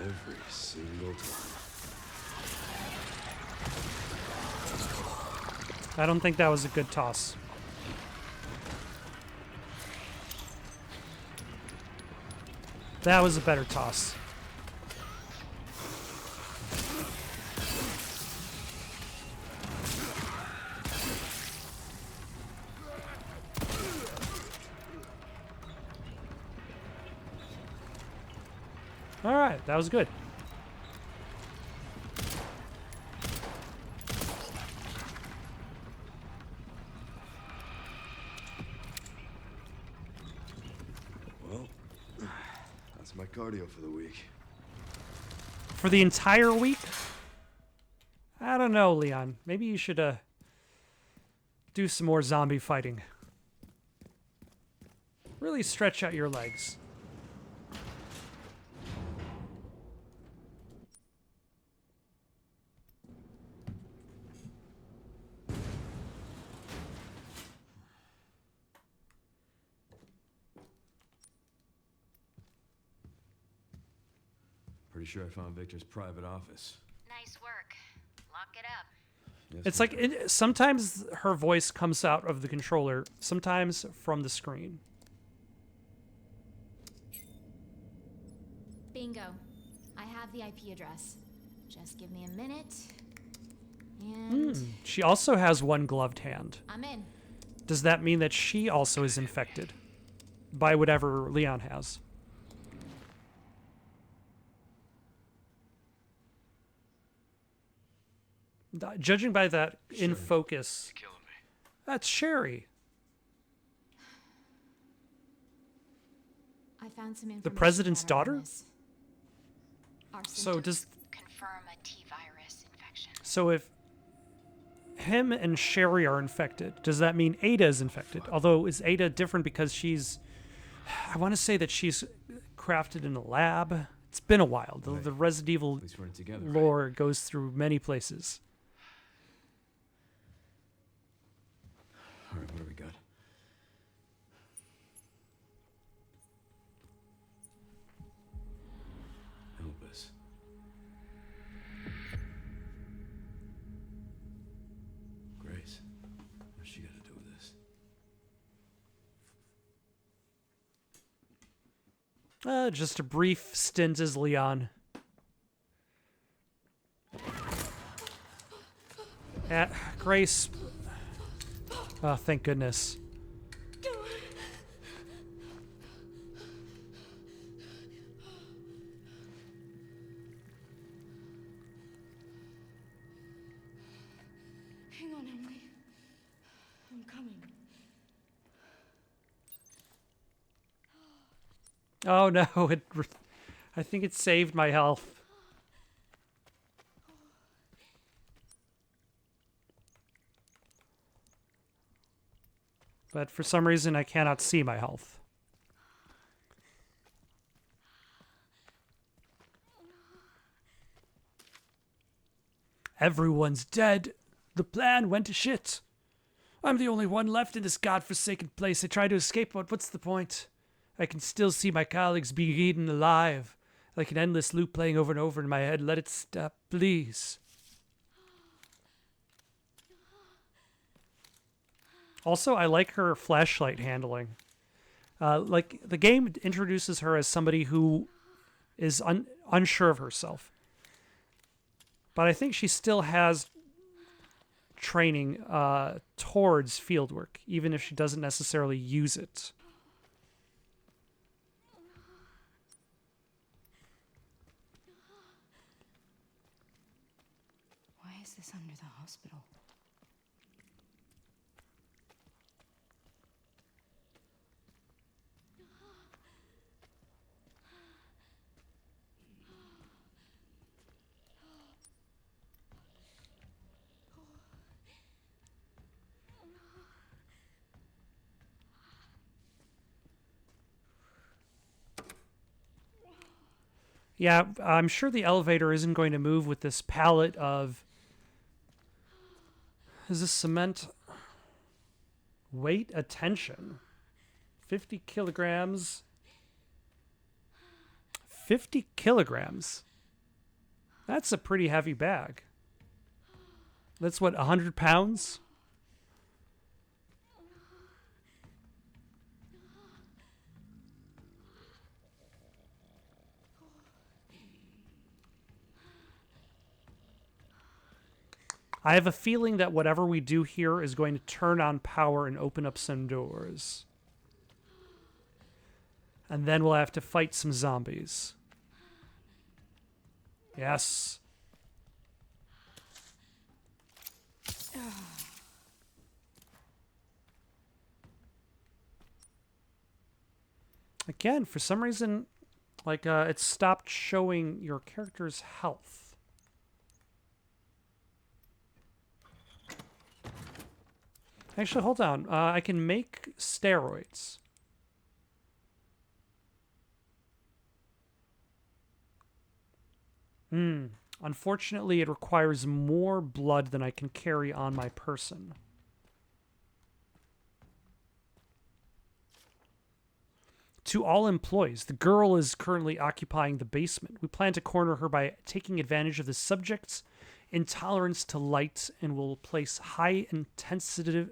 Every single time. I don't think that was a good toss. That was a better toss. All right, that was good. Well, that's my cardio for the week. For the entire week? I don't know, Leon. Maybe you should do some more zombie fighting. Really stretch out your legs. Pretty sure I found Victor's private office. Nice work. Lock it up. Yes, It's like sometimes her voice comes out of the controller, sometimes from the screen. Bingo. I have the IP address. Just give me a minute. And She also has one gloved hand. I'm in. Does that mean that she also is infected by whatever Leon has? Judging by that in focus, killing me. that's Sherry. I found some information. The president's about our daughter? illness. Our So symptoms. Confirm a T-virus infection. So if him and Sherry are infected, does that mean Ada is infected? Although, is Ada different because she's... I want to say that she's crafted in a lab. It's been a while. The Resident Evil At least we're in it together. lore goes through many places. All right, what do we got? Help us. Grace, what's she got to do with this? Just a brief stint as Leon. Grace. Oh, thank goodness. Hang on, Emily. I'm coming. Oh no, I think it saved my health. But for some reason, I cannot see my health. Everyone's dead. The plan went to shit. I'm the only one left in this godforsaken place. I tried to escape, but what's the point? I can still see my colleagues being eaten alive, like an endless loop playing over and over in my head. Let it stop, please. Also, I like her flashlight handling. Like, the game introduces her as somebody who is unsure of herself. But I think she still has training towards fieldwork, even if she doesn't necessarily use it. Why is this under the hospital? Yeah, I'm sure the elevator isn't going to move with this pallet of... Is this cement? Weight attention. 50 kilograms. 50 kilograms. That's a pretty heavy bag. That's what, 100 pounds? I have a feeling that whatever we do here is going to turn on power and open up some doors. And then we'll have to fight some zombies. Yes. Again, for some reason, like, it stopped showing your character's health. Actually, hold on. I can make steroids. Unfortunately, it requires more blood than I can carry on my person. To all employees, the girl is currently occupying the basement. We plan to corner her by taking advantage of the subject's intolerance to light and will place high intensity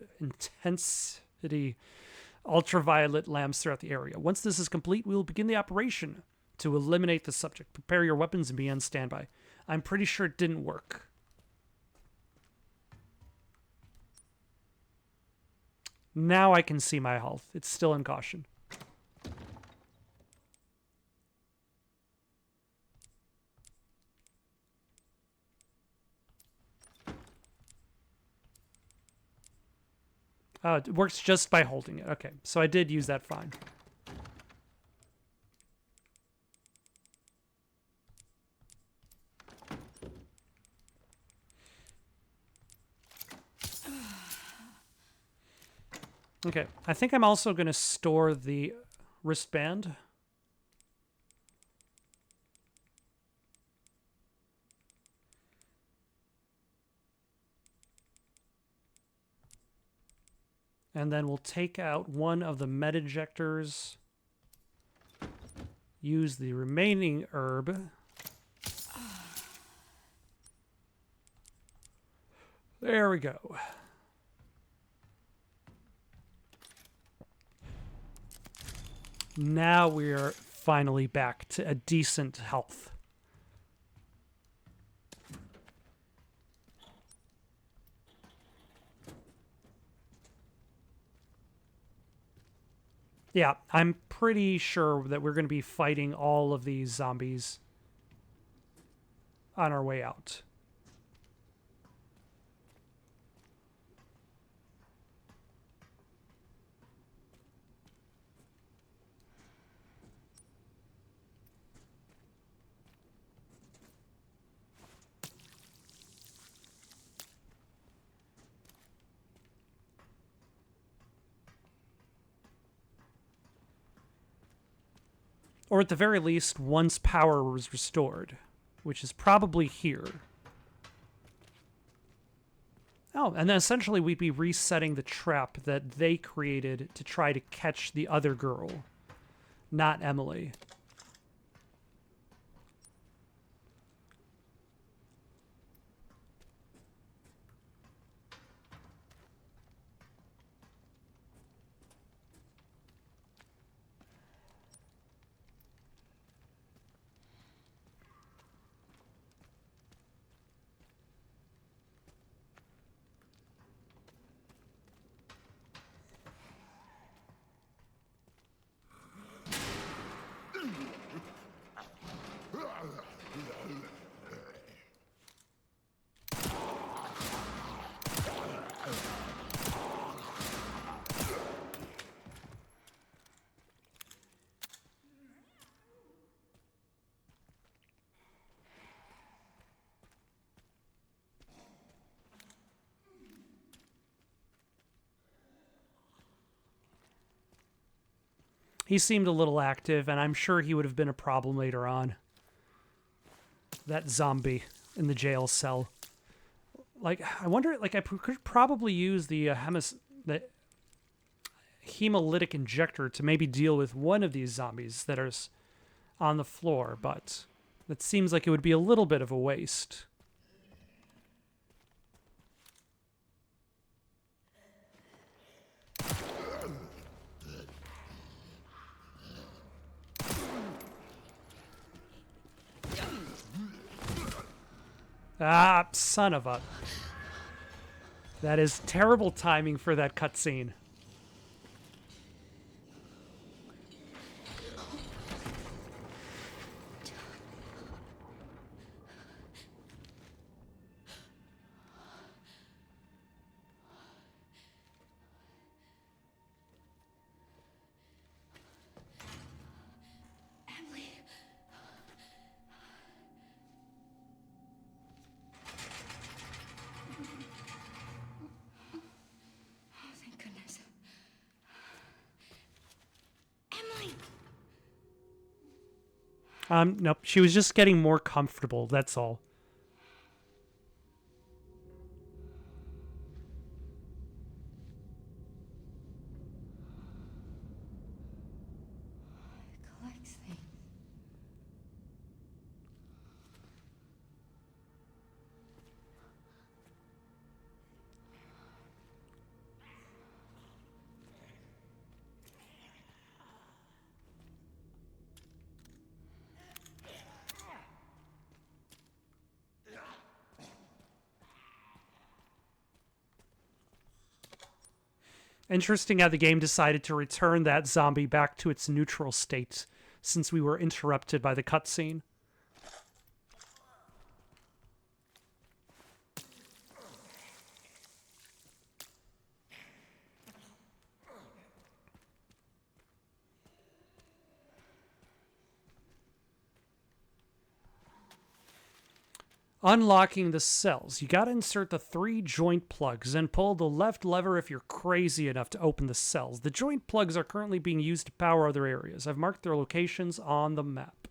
ultraviolet lamps throughout the area. Once this is complete, we will begin the operation to eliminate the subject. Prepare your weapons and be on standby. I'm pretty sure it didn't work. Now I can see my health. It's still in caution. Oh, it works just by holding it. Okay, so I did use that fine. Okay, I think I'm also going to store the wristband. And then we'll take out one of the med injectors. Use the remaining herb. There we go. Now we're finally back to a decent health. Yeah, I'm pretty sure that we're going to be fighting all of these zombies on our way out. Or at the very least, once power was restored, which is probably here. Oh, and then essentially we'd be resetting the trap that they created to try to catch the other girl, not Emily. He seemed a little active, and I'm sure he would have been a problem later on. that zombie in the jail cell. Like, I wonder, like, could probably use the the hemolytic injector to maybe deal with one of these zombies that are on the floor, but that seems like it would be a little bit of a waste. Ah, son of a... That is terrible timing for that cutscene. Emily. Oh, thank goodness. Emily. Nope. She was just getting more comfortable, that's all. It collects things. Interesting how the game decided to return that zombie back to its neutral state since we were interrupted by the cutscene. Unlocking the cells. You gotta insert the 3 joint plugs and pull the left lever if you're crazy enough to open the cells. The joint plugs are currently being used to power other areas. I've marked their locations on the map.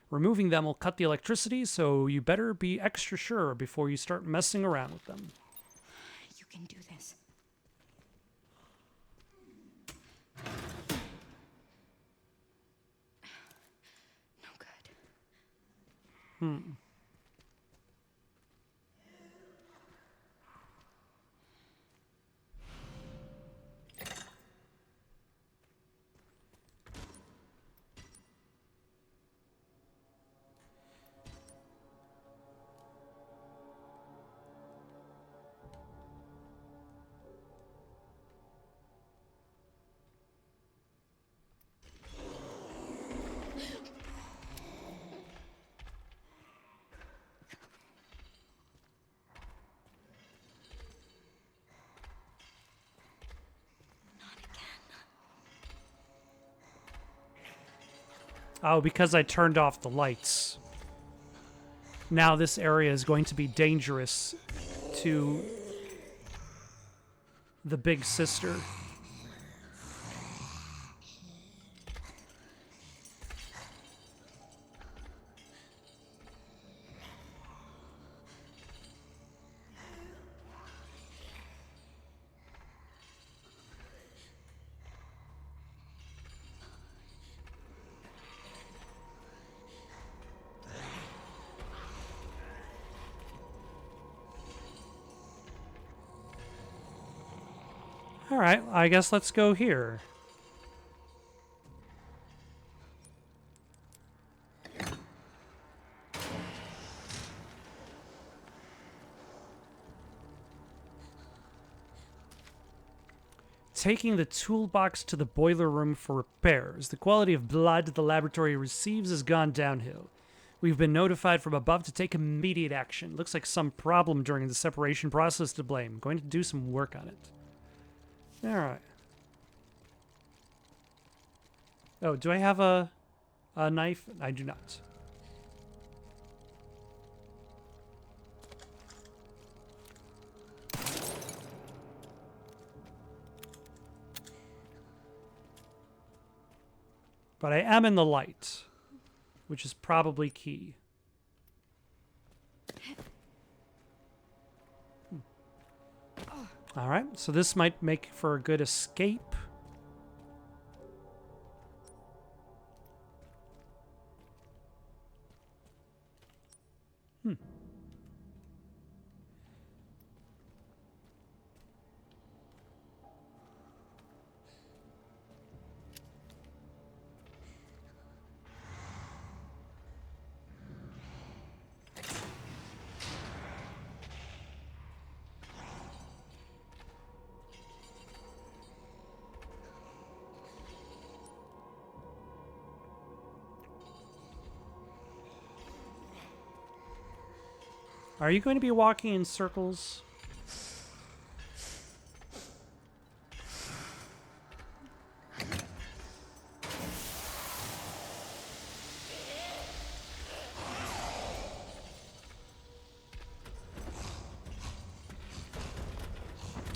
Removing them will cut the electricity, so you better be extra sure before you start messing around with them. You can do this. No good. Oh, because I turned off the lights. Now this area is going to be dangerous to the big sister. All right, I guess let's go here. Taking the toolbox to the boiler room for repairs. The quality of blood the laboratory receives has gone downhill. We've been notified from above to take immediate action. Looks like some problem during the separation process to blame. Going to do some work on it. All right. Oh, do I have a knife? I do not. But I am in the light, which is probably key. All right, so this might make for a good escape. Are you going to be walking in circles?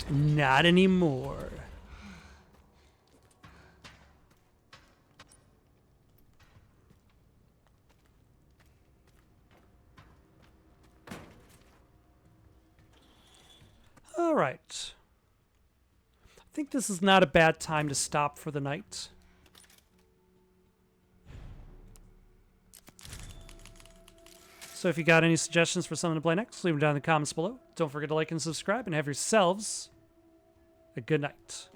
Not anymore. All right. I think this is not a bad time to stop for the night. So if you got any suggestions for something to play next, leave them down in the comments below. Don't forget to like and subscribe, and have yourselves a good night.